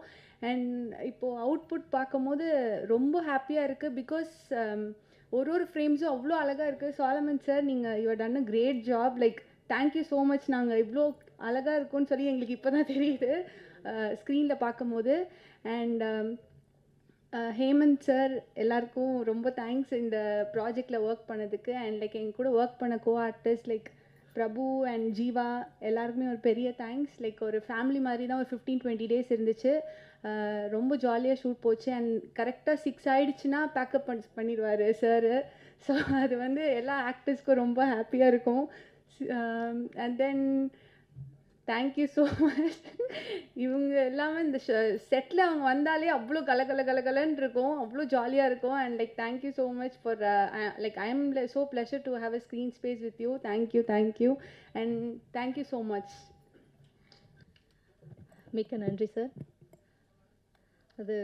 அண்ட் இப்போது அவுட்புட் பார்க்கும்போது ரொம்ப ஹாப்பியாக இருக்குது. பிகாஸ் ஒரு ஃப்ரேம்ஸும் அவ்வளோ அழகாக இருக்குது. சாலமன் சார், நீங்கள் you done a great job. Like thank you so much. நாங்கள் இவ்வளோ அழகாக இருக்கும்னு சொல்லி எங்களுக்கு இப்போ தான் தெரியுது ஸ்க்ரீனில் பார்க்கும்போது. அண்ட் ஹேமந்த் சார் எல்லாருக்கும் ரொம்ப தேங்க்ஸ் இந்த ப்ராஜெக்டில் ஒர்க் பண்ணதுக்கு. அண்ட் லைக் எங்கள் கூட ஒர்க் பண்ண artist like Prabhu and Jeeva எல்லாருக்குமே ஒரு பெரிய தேங்க்ஸ். லைக் ஒரு ஃபேமிலி மாதிரி தான் ஒரு 15-20 டேஸ் இருந்துச்சு. ரொம்ப ஜாலியாக ஷூட் போச்சு. அண்ட் கரெக்டாக 6 ஆகிடுச்சுன்னா பேக்கப் பண்ணிடுவார் சார். ஸோ அது வந்து எல்லா ஆக்டர்ஸ்க்கும் ரொம்ப ஹாப்பியாக இருக்கும். And then thank you so much. இவங்க எல்லாமே இந்த செட்டில் அவங்க வந்தாலே அவ்வளோ கலன்னு இருக்கும், அவ்வளோ ஜாலியாக இருக்கும். And like thank you so much for like I am so pleasure to have a screen space with you. Thank you and thank you so much. மிக்க நன்றி சார். அது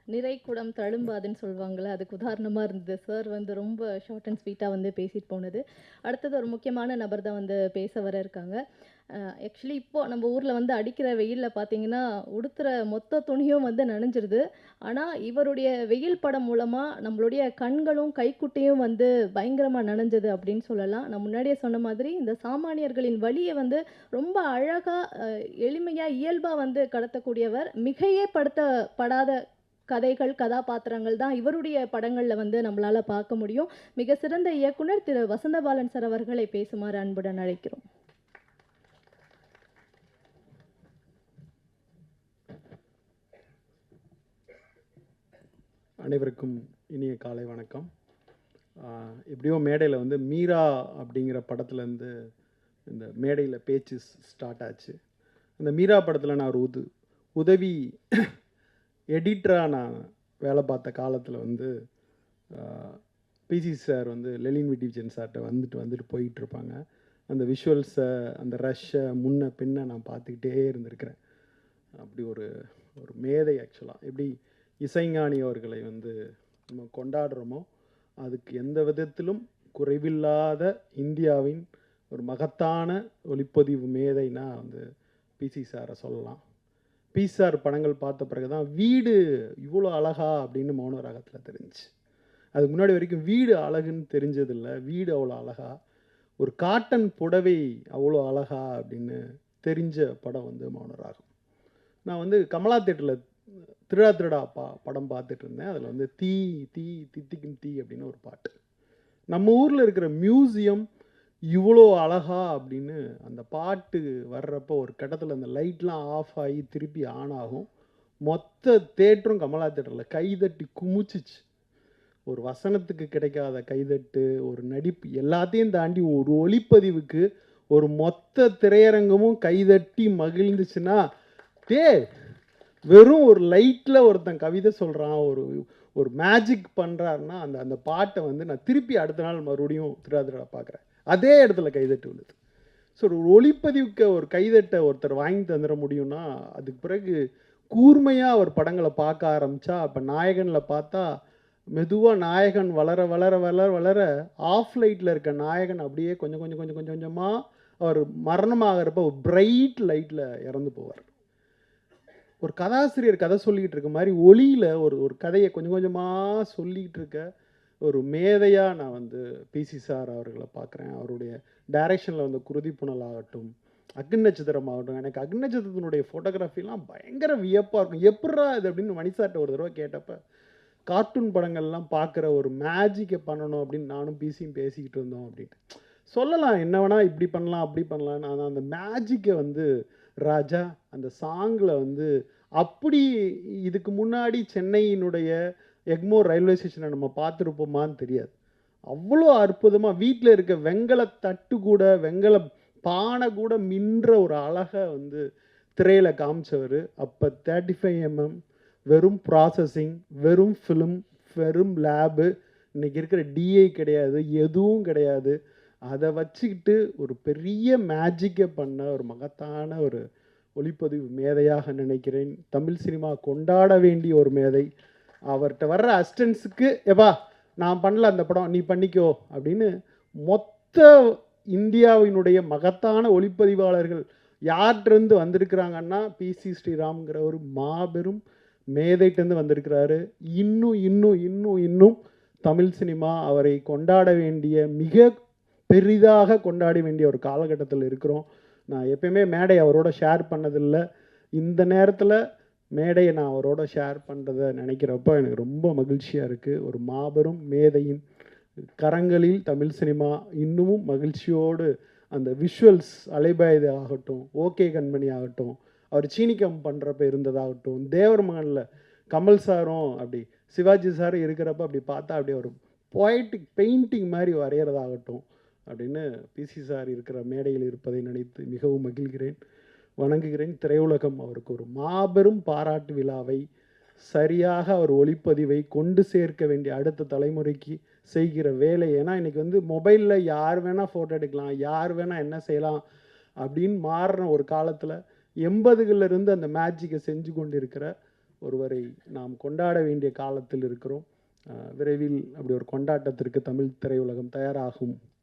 நிறைக்குடம் தழும்பாதுன்னு சொல்லுவாங்கள்ல, அதுக்கு உதாரணமாக இருந்தது. சார் வந்து ரொம்ப ஷார்ட் அண்ட் ஸ்வீட்டாக வந்து பேசிட்டு போனது. அடுத்தது ஒரு முக்கியமான நபர் தான் வந்து பேச வர இருக்காங்க. ஆக்சுவலி இப்போது நம்ம ஊரில் வந்து அடிக்கிற வெயிலில் பார்த்தீங்கன்னா உடுத்துகிற மொத்த துணியும் வந்து நனைஞ்சிருது. ஆனால் இவருடைய வெயில் படம் மூலமாக நம்மளுடைய கண்களும் கைக்குட்டையும் வந்து பயங்கரமாக நனைஞ்சது அப்படின்னு சொல்லலாம். நான் முன்னாடியே சொன்ன மாதிரி இந்த சாமானியர்களின் வலியை வந்து ரொம்ப அழகாக எளிமையாக இயல்பாக வந்து கடத்தக்கூடியவர். மிகையே படுத்தப்படாத கதைகள் கதாபாத்திரங்கள் தான் இவருடைய படங்களில் வந்து நம்மளால் பார்க்க முடியும். மிக சிறந்த இயக்குனர் திரு வசந்தபாலன் சார் அவர்களை பேசுமாறு அன்புடன் அழைக்கிறோம். அனைவருக்கும் இனிய காலை வணக்கம். எப்படியோ மேடையில் வந்து மீரா அப்படிங்கிற படத்துலேருந்து இந்த மேடையில் பேச்சு ஸ்டார்ட் ஆச்சு. அந்த மீரா படத்தில் நான் ஒரு உதவி எடிட்டராக நான் வேலை பார்த்த காலத்தில் வந்து பிசி சார் வந்து லெலின் விடிவிஜன் சார்கிட்ட வந்துட்டு போயிட்டுருப்பாங்க. அந்த விஷுவல்ஸை அந்த ரஷ்ஷை முன்ன பின்ன நான் பார்த்துக்கிட்டே இருந்திருக்கிறேன். அப்படி ஒரு மேதை. ஆக்சுவலாக எப்படி இசைஞானி அவர்களை வந்து நம்ம கொண்டாடுறோமோ அதுக்கு எந்த விதத்திலும் குறைவில்லாத இந்தியாவின் ஒரு மகத்தான ஒளிப்பதிவு மேதைனா வந்து பிசி சாரை சொல்லலாம். பிசார் படங்கள் பார்த்த பிறகு தான் வீடு இவ்வளோ அழகா அப்படின்னு மௌன ராகத்தில் தெரிஞ்சுச்சு. அதுக்கு முன்னாடி வரைக்கும் வீடு அழகுன்னு தெரிஞ்சதில்லை. வீடு அவ்வளோ அழகா, ஒரு காட்டன் புடவை அவ்வளோ அழகா அப்படின்னு தெரிஞ்ச படம் வந்து மௌன ராகம். நான் வந்து கமலா தேட்டரில் திருடா படம் பார்த்துட்டு இருந்தேன். அதில் வந்து தீ தித்திக்கும் தீ அப்படின்னு ஒரு பாட்டு. நம்ம ஊரில் இருக்கிற மியூசியம் இவ்வளோ அழகா அப்படின்னு அந்த பாட்டு வர்றப்போ ஒரு கட்டத்தில் அந்த லைட்லாம் ஆஃப் ஆகி திருப்பி ஆன் ஆகும். மொத்த தேட்டரும் கமலா தேட்டரில் கைதட்டி குமிச்சிச்சு. ஒரு வசனத்துக்கு கிடைக்காத கைதட்டு, ஒரு நடிப்பு, எல்லாத்தையும் தாண்டி ஒரு ஒளிப்பதிவுக்கு ஒரு மொத்த திரையரங்கமும் கைதட்டி மகிழ்ந்துச்சுன்னா, வெறும் ஒரு லைட்டில் ஒருத்தன் கவிதை சொல்கிறான், ஒரு மேஜிக் பண்ணுறாருன்னா அந்த பாட்டை வந்து நான் திருப்பி அடுத்த நாள் மறுபடியும் திருடா பார்க்குறேன். அதே இடத்துல கைதட்டு விழுது. ஸோ ஒரு ஒளிப்பதிவுக்கு ஒரு கைதட்டை ஒருத்தர் வாங்கி தந்துட முடியும்னா அதுக்கு பிறகு கூர்மையாக அவர் படங்களை பார்க்க ஆரம்பித்தா, அப்போ நாயகனில் பார்த்தா மெதுவாக நாயகன் வளர வளர வளர வளர ஆஃப் லைட்டில் இருக்க நாயகன் அப்படியே கொஞ்சமாக அவர் மரணமாகிறப்ப ஒரு பிரைட் லைட்டில் இறந்து போவார். ஒரு கதாசிரியர் கதை சொல்லிக்கிட்டு இருக்க மாதிரி ஒளியில் ஒரு கதையை கொஞ்சமாக சொல்லிக்கிட்டு இருக்க ஒரு மேதையாக நான் வந்து பிசி சார் அவர்களை பார்க்குறேன். அவருடைய டைரக்ஷனில் வந்து குருதி புனல் ஆகட்டும், அக்னி நட்சத்திரம் ஆகட்டும். எனக்கு அக்னி நட்சத்திரத்தினுடைய ஃபோட்டோகிராஃபிலாம் பயங்கர வியப்பாக இருக்கும். எப்படா இது அப்படின்னு மணிசார்ட்ட ஒரு தடவை கேட்டப்போ, கார்ட்டூன் படங்கள்லாம் பார்க்குற ஒரு மேஜிக்கை பண்ணணும் அப்படின்னு நானும் பிசியும் பேசிக்கிட்டு இருந்தோம் அப்படின்ட்டு. சொல்லலாம் என்ன வேணால் இப்படி பண்ணலாம் அப்படி பண்ணலான்னு. ஆனால் அந்த மேஜிக்கை வந்து ராஜா அந்த சாங்கில் வந்து அப்படி இதுக்கு முன்னாடி சென்னையினுடைய எக்மோர் ரயில்வே ஸ்டேஷனை நம்ம பார்த்துருப்போமான்னு தெரியாது. அவ்வளோ அற்புதமாக வீட்டில் இருக்க வெங்கல தட்டு கூட வெங்கல பானை கூட மின்ற ஒரு அழகை வந்து திரையில் காமிச்சவர். அப்போ 35mm வெறும் ப்ராசஸிங், வெறும் ஃபிலிம், வெறும் லேபு, இன்றைக்கி இருக்கிற டிஐ கிடையாது, எதுவும் கிடையாது. அதை வச்சுக்கிட்டு ஒரு பெரிய மேஜிக்கை பண்ண ஒரு மகத்தான ஒரு ஒளிப்பதிவு மேதையாக நினைக்கிறேன். தமிழ் சினிமா கொண்டாட வேண்டிய ஒரு மேதை. அவர்கிட்ட வர்ற அசிஸ்டன்ஸுக்கு எப்பா நான் பண்ணல அந்த படம் நீ பண்ணிக்கோ அப்படின்னு மொத்த இந்தியாவினுடைய மகத்தான ஒளிப்பதிவாளர்கள் யார்கிட்டருந்து வந்திருக்கிறாங்கன்னா பிசி ஸ்ரீராம்ங்கிற ஒரு மாபெரும் மேதைட்டேருந்து வந்திருக்கிறாரு. இன்னும் இன்னும் இன்னும் இன்னும் தமிழ் சினிமா அவரை கொண்டாட வேண்டிய, மிக பெரிதாக கொண்டாட வேண்டிய ஒரு காலகட்டத்தில் இருக்கிறோம். நான் எப்பயுமே மேடை அவரோட ஷேர் பண்ணதில்லை. இந்த நேரத்தில் மேடையை நான் அவரோட ஷேர் பண்ணுறதை நினைக்கிறப்போ எனக்கு ரொம்ப மகிழ்ச்சியாக இருக்குது. ஒரு மாபெரும் மேதையின் கரங்களில் தமிழ் சினிமா இன்னமும் மகிழ்ச்சியோடு அந்த விஷுவல்ஸ் அலைபாயுது ஆகட்டும், ஓகே கண்மணி ஆகட்டும், அவர் சீனிக்கம் பண்ணுறப்ப இருந்ததாகட்டும், தேவர் மகனில் கமல் சாரும் அப்படி சிவாஜி சாரும் இருக்கிறப்ப அப்படி பார்த்தா அப்படியே ஒரு பொயட்டிக் பெயிண்டிங் மாதிரி வரைகிறதாகட்டும் அப்படின்னு பிசி சார் இருக்கிற மேடையில் இருப்பதை நினைத்து மிகவும் மகிழ்கிறேன், வணங்குகிறேன். திரையுலகம் அவருக்கு ஒரு மாபெரும் பாராட்டு விழாவை, சரியாக அவர் ஒளிப்பதிவை கொண்டு சேர்க்க வேண்டிய அடுத்த தலைமுறைக்கு செய்கிற வேலை. ஏன்னா இன்றைக்கி வந்து மொபைலில் யார் வேணால் ஃபோட்டோ எடுக்கலாம், யார் வேணால் என்ன செய்யலாம் அப்படின்னு மாறின ஒரு காலத்தில் 80களிலிருந்து அந்த மேஜிக்கை செஞ்சு கொண்டு இருக்கிற ஒருவரை நாம் கொண்டாட வேண்டிய காலத்தில் இருக்கிறோம். விரைவில் அப்படி ஒரு கொண்டாட்டத்திற்கு தமிழ் திரையுலகம்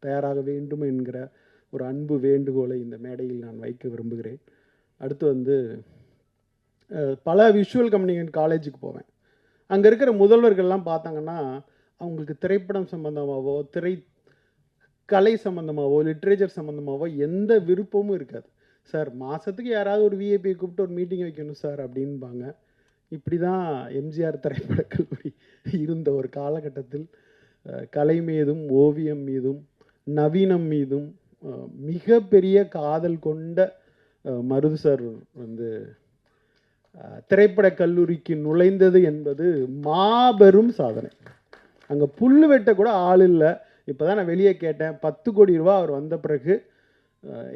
தயாராக வேண்டும் என்கிற ஒரு அன்பு வேண்டுகோளை இந்த மேடையில் நான் வைக்க விரும்புகிறேன். அடுத்து வந்து பல விஷுவல் கம்யூனிகேஷன் காலேஜுக்கு போவேன். அங்கே இருக்கிற முதல்வர்கள்லாம் பார்த்தாங்கன்னா அவங்களுக்கு திரைப்படம் சம்மந்தமாகவோ கலை சம்மந்தமாகவோ லிட்ரேச்சர் சம்மந்தமாகவோ எந்த விருப்பமும் இருக்காது. சார் மாதத்துக்கு யாராவது ஒரு விஐபியை கூப்பிட்டு ஒரு மீட்டிங் வைக்கணும் சார் அப்படின்பாங்க. இப்படி தான் எம்ஜிஆர் திரைப்படக் கல்லூரி இருந்த ஒரு காலகட்டத்தில் கலை மீதும் ஓவியம் மீதும் நவீனம் மீதும் மிகப்பெரிய காதல் கொண்ட மருது சார் வந்து திரைப்படக் கல்லூரிக்கு நுழைந்தது என்பது மாபெரும் சாதனை. அங்கே புல் வெட்ட கூட ஆள் இல்லை. இப்போ தான் நான் வெளியே கேட்டேன், 10 கோடி ரூபா அவர் வந்த பிறகு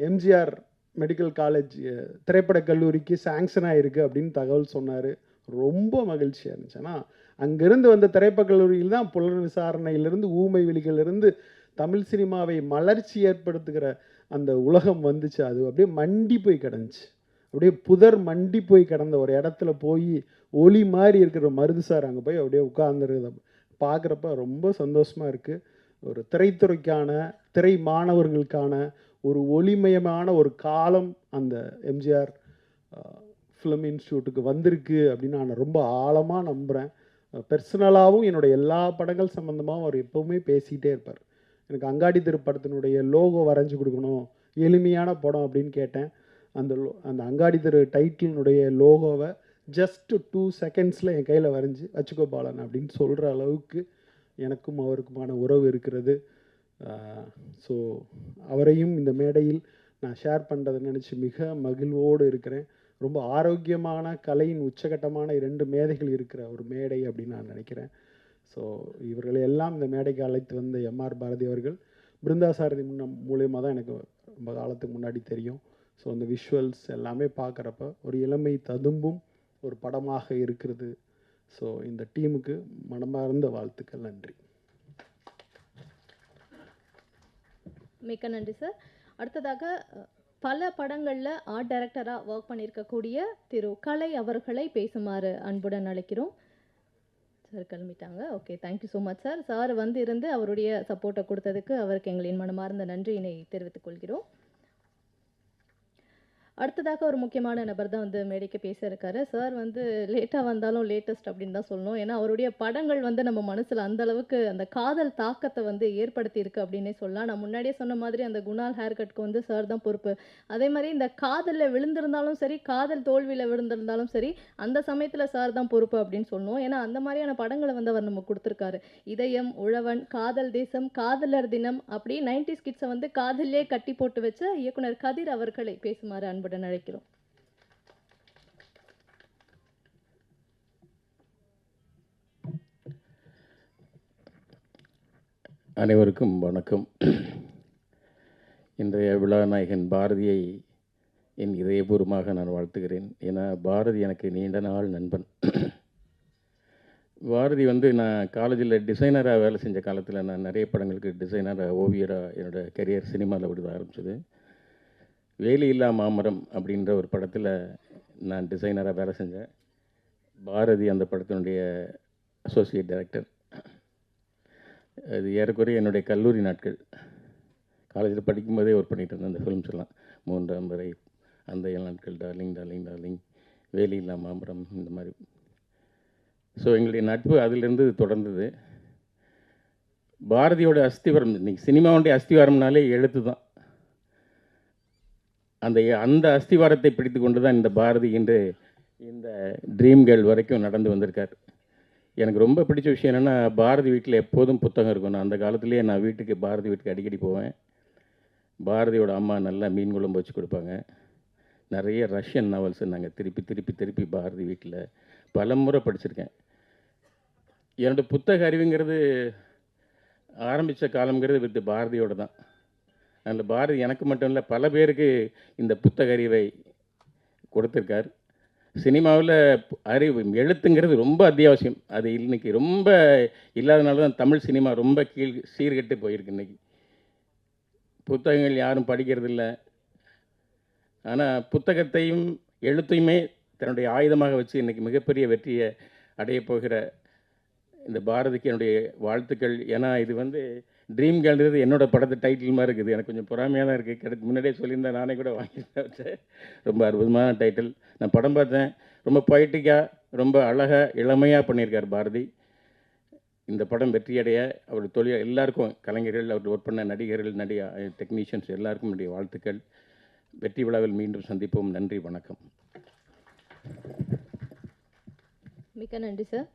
எம்ஜிஆர் மெடிக்கல் காலேஜ் திரைப்படக் கல்லூரிக்கு சாங்ஷன் ஆகிருக்கு அப்படின்னு தகவல் சொன்னார். ரொம்ப மகிழ்ச்சியாக இருந்துச்சு. ஆனால் அங்கேருந்து வந்த திரைப்படக் கல்லூரியில் தான் புலன் விசாரணையிலிருந்து ஊமை வெளிகளிலிருந்து தமிழ் சினிமாவை மலர்ச்சி ஏற்படுத்துகிற அந்த உலகம் வந்துச்சு. அது அப்படியே மண்டி போய் கிடந்துச்சு. அப்படியே புதர் மண்டி போய் கிடந்த ஒரு இடத்துல போய் ஒளி மாதிரி இருக்கிற மருது சார் அங்கே போய் அப்படியே உட்கார்ந்துருக்கிறத பார்க்குறப்ப ரொம்ப சந்தோஷமாக இருக்குது. ஒரு திரைத்துறைக்கான, திரை மாணவர்களுக்கான ஒரு ஒளிமயமான ஒரு காலம் அந்த எம்ஜிஆர் ஃபிலிம் இன்ஸ்டியூட்டுக்கு வந்திருக்கு அப்படின்னு நான் ரொம்ப ஆழமாக நம்புகிறேன். பர்சனலாகவும் என்னுடைய எல்லா படங்கள் சம்மந்தமாகவும் அவர் எப்போவுமே பேசிகிட்டே இருப்பார். எனக்கு அங்காடி திரைப்படத்தினுடைய லோகோ வரைஞ்சி கொடுக்கணும், எளிமையான படம் அப்படின்னு கேட்டேன். அந்த அங்காடி திரு டைட்டிலினுடைய லோகோவை ஜஸ்ட்டு 2 செகண்ட்ஸில் என் கையில் வரைஞ்சி வச்சுக்கோ பாலன் அப்படின்னு சொல்கிற அளவுக்கு எனக்கும் அவருக்குமான உறவு இருக்கிறது. ஸோ அவரையும் இந்த மேடையில் நான் ஷேர் பண்ணுறதை நினச்சி மிக மகிழ்வோடு இருக்கிறேன். ரொம்ப ஆரோக்கியமான கலையின் உச்சகட்டமான 2 மேதைகள் இருக்கிற ஒரு மேடை அப்படின்னு நான் நினைக்கிறேன். ஸோ இவர்களை எல்லாம் இந்த மேடைக்கு அழைத்து வந்த எம்ஆர் பாரதி அவர்கள் பிருந்தா சாரதி மூலியமாக தான் எனக்கு ரொம்ப காலத்துக்கு முன்னாடி தெரியும். ஸோ அந்த விஷுவல்ஸ் எல்லாமே பார்க்குறப்ப ஒரு இளமை ததும்பும் ஒரு படமாக இருக்கிறது. ஸோ இந்த டீமுக்கு மனமார்ந்த வாழ்த்துக்கள். நன்றி. மிக்க நன்றி சார். அடுத்ததாக பல படங்களில் ஆர்ட் டைரக்டராக ஒர்க் பண்ணியிருக்கக்கூடிய திரு கலை அவர்களை பேசுமாறு அன்புடன் அழைக்கிறோம். சார் கிளம்பிட்டாங்க. Okay, thank you so much sir. Sir வந்து இருந்து அவருடைய சப்போர்ட்டை கொடுத்ததுக்கு அவருக்கு எங்களின் மனமார்ந்த நன்றியினை தெரிவித்துக் கொள்கிறோம். அடுத்ததாக ஒரு முக்கியமான நபர் தான் வந்து மேடைக்கு பேச இருக்காரு. சார் வந்து லேட்டாக வந்தாலும் லேட்டஸ்ட் அப்படின்னு தான் சொல்லணும். ஏன்னா அவருடைய படங்கள் வந்து நம்ம மனசில் அந்த அளவுக்கு அந்த காதல் தாக்கத்தை வந்து ஏற்படுத்தியிருக்கு அப்படின்னே சொல்லலாம். நான் முன்னாடியே சொன்ன மாதிரி அந்த குணால் ஹேர் கட்க்கு வந்து சார் தான் பொறுப்பு. அதே மாதிரி இந்த காதலில் விழுந்திருந்தாலும் சரி, காதல் தோல்வியில் விழுந்திருந்தாலும் சரி, அந்த சமயத்தில் சார் தான் பொறுப்பு அப்படின்னு சொல்லணும். ஏன்னா அந்த மாதிரியான படங்களை வந்து அவர் நம்ம கொடுத்துருக்காரு. இதயம், உழவன், காதல் தேசம், காதலர் தினம், அப்படி 90s கிட்ஸை வந்து காதலே கட்டி போட்டு வச்ச இயக்குனர் கதிர் அவர்களை பேசுமாறு அன்புடன் அழைக்கிறோம். அனைவருக்கும் வணக்கம். இன்றைய விழாநாயகன் பாரதியை என் இதயபூர்வமாக நான் வாழ்த்துகிறேன். ஏன்னா பாரதி எனக்கு நீண்ட நாள் நண்பன். பாரதி நான் காலேஜில் டிசைனராக வேலை செஞ்ச காலத்தில் நான் நிறைய படங்களுக்கு டிசைனராக ஓவியராக என்னோடய கெரியர் சினிமாவில் விடுத ஆரம்பிச்சது. வேலியில்லா மாமரம் அப்படின்ற ஒரு படத்தில் நான் டிசைனராக வேலை செஞ்சேன். பாரதி அந்த படத்தினுடைய அசோசியேட் டைரக்டர். அது ஏறக்குறைய என்னுடைய கல்லூரி நாட்கள். காலேஜில் படிக்கும்போதே ஒர்க் பண்ணிகிட்டு இருந்தேன். அந்த ஃபிலிம்ஸ் எல்லாம் 3ஆம் வரை, அந்த நாட்கள், டார்லிங் டார்லிங் டார்லிங், வேலியில்லா மாமரம், இந்த மாதிரி. ஸோ எங்களுடைய நட்பு அதிலிருந்து தொடர்ந்தது. பாரதியோட அஸ்திவாரம், இன்றைக்கி சினிமாவுடைய அஸ்திவாரம்னாலே எழுத்து தான். அந்த அஸ்திவாரத்தை பிடித்து கொண்டு தான் இந்த பாரதி இன்று இந்த ட்ரீம் கேர்ள் வரைக்கும் நடந்து வந்திருக்கார். எனக்கு ரொம்ப பிடிச்ச விஷயம் என்னென்னா, பாரதி வீட்டில் எப்போதும் புத்தகம் இருக்கும். நான் அந்த காலத்துலேயே நான் பாரதி வீட்டுக்கு அடிக்கடி போவேன். பாரதியோட அம்மா நல்லா மீன் குழம்பு வச்சு கொடுப்பாங்க. நிறைய ரஷ்யன் நாவல்ஸ் நாங்கள் திருப்பி திருப்பி திருப்பி பாரதி வீட்டில் பல முறை படிச்சிருக்கேன். என்னோடய புத்தக அறிவுங்கிறது ஆரம்பித்த காலங்கிறது வித் பாரதியோடு தான். அதில் பாரதி எனக்கு மட்டும் இல்லை, பல பேருக்கு இந்த புத்தக அறிவை கொடுத்துருக்கார். சினிமாவில் அறிவு எழுத்துங்கிறது ரொம்ப அத்தியாவசியம். அது இன்றைக்கி ரொம்ப இல்லாதனால தான் தமிழ் சினிமா ரொம்ப சீர்கெட்டு போயிருக்கு. இன்றைக்கி புத்தகங்கள் யாரும் படிக்கிறதில்ல. ஆனால் புத்தகத்தையும் எழுத்தையுமே தன்னுடைய ஆயுதமாக வச்சு இன்றைக்கி மிகப்பெரிய வெற்றியை அடையப் போகிற இந்த பாரதிக்கு என்னுடைய வாழ்த்துக்கள். ஏன்னா இது ட்ரீம் கேர்ள்ன்றது என்னோட படத்து டைட்டில் மாதிரி இருக்குது. எனக்கு கொஞ்சம் பொறாமையாக தான் இருக்குது. முன்னாடியே சொல்லியிருந்தேன், நானே கூட வாங்கிட்டு வச்சேன். ரொம்ப அற்புதமான டைட்டில். நான் படம் பார்த்தேன். ரொம்ப பொய்ட்டிக்காக, ரொம்ப அழகாக, இளமையாக பண்ணியிருக்கார் பாரதி. இந்த படம் வெற்றியடைய அவர் தொழில் எல்லாருக்கும், கலைஞர்கள், அவர் ஒர்க் பண்ண நடிகர்கள், டெக்னீஷியன்ஸ் எல்லாருக்கும் என்னுடைய வாழ்த்துக்கள். வெற்றி விழாவில் மீண்டும் சந்திப்போம். நன்றி, வணக்கம். மிக்க நன்றி சார்.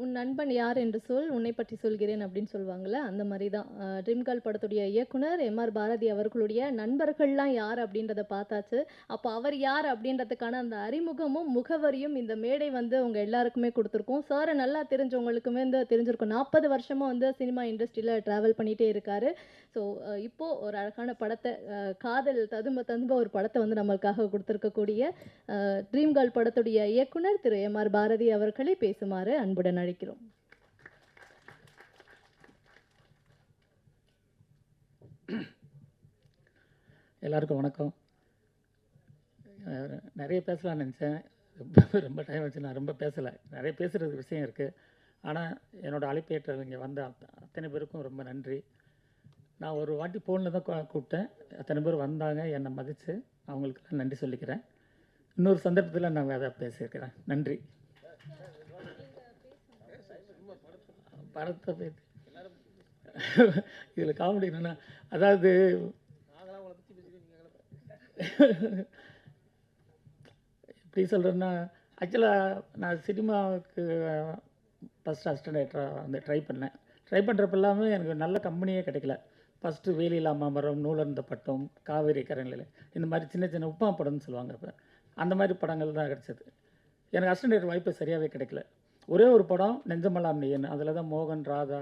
உன் நண்பன் யார் என்று சொல், உன்னை பற்றி சொல்கிறேன் அப்படின்னு சொல்லுவாங்கள்ல, அந்த மாதிரி தான் ட்ரீம் கேர்ள் படத்துடைய இயக்குனர் எம்ஆர் பாரதி அவர்களுடைய நண்பர்கள்லாம் யார் அப்படின்றத பார்த்தாச்சு. அப்போ அவர் யார் அப்படின்றதுக்கான அந்த அறிமுகமும் முகவரியும் இந்த மேடை உங்கள் எல்லாருக்குமே கொடுத்துருக்கோம். சாரை நல்லா தெரிஞ்சவங்களுக்குமே தெரிஞ்சிருக்கும். 40 வருஷமாக சினிமா இண்டஸ்ட்ரியில் ட்ராவல் பண்ணிகிட்டே இருக்காரு. ஸோ இப்போது ஒரு அழகான படத்தை, காதல் ததும்ப ஒரு படத்தை நம்மளுக்காக கொடுத்துருக்கக்கூடிய ட்ரீம் கேர்ள் படத்துடைய இயக்குனர் திரு எம்ஆர் பாரதி அவர்களை பேசுமாறு அன்புடன் அழைக்கிறோம். எல்லாருக்கும் வணக்கம். நிறைய பேசலாம்னு நினச்சேன். ரொம்ப டைம் வச்சு நான் ரொம்ப பேசலை. நிறைய பேசுகிறது விஷயம் இருக்குது. ஆனால் என்னோடய அழைப்பேற்ற இங்கே வந்த அத்தனை பேருக்கும் ரொம்ப நன்றி. நான் ஒரு வாட்டி ஃபோனில் தான் கூப்பிட்டேன். அத்தனை பேர் வந்தாங்க, என்னை மதித்து, அவங்களுக்கெல்லாம் நன்றி சொல்லிக்கிறேன். இன்னொரு சந்தர்ப்பத்தில் நான் வேறு பேசியிருக்கிறேன். நன்றி. படத்தை பேசி இதில் காமெடி என்னென்னா, அதாவது எப்படி சொல்கிறேன்னா, ஆக்சுவலாக நான் சினிமாவுக்கு ஃபஸ்ட் அசிஸ்டன்ட் ட்ரை பண்ணேன். ட்ரை பண்ணுறப்ப எல்லாமே எனக்கு நல்ல கம்பெனியே கிடைக்கல. ஃபஸ்ட்டு வேலியில்லா மாமரம், நூலர்ந்த பட்டம், காவேரி கரைநிலை, இந்த மாதிரி சின்ன சின்ன உப்பா படம்னு சொல்லுவாங்க. இப்போ அந்த மாதிரி படங்கள் தான் கிடச்சிது. எனக்கு அசிஸ்டன்ட் வாய்ப்பு சரியாகவே கிடைக்கல. ஒரே ஒரு படம் நெஞ்சமெல்லாம் நீயன், அதில் தான் மோகன், ராதா,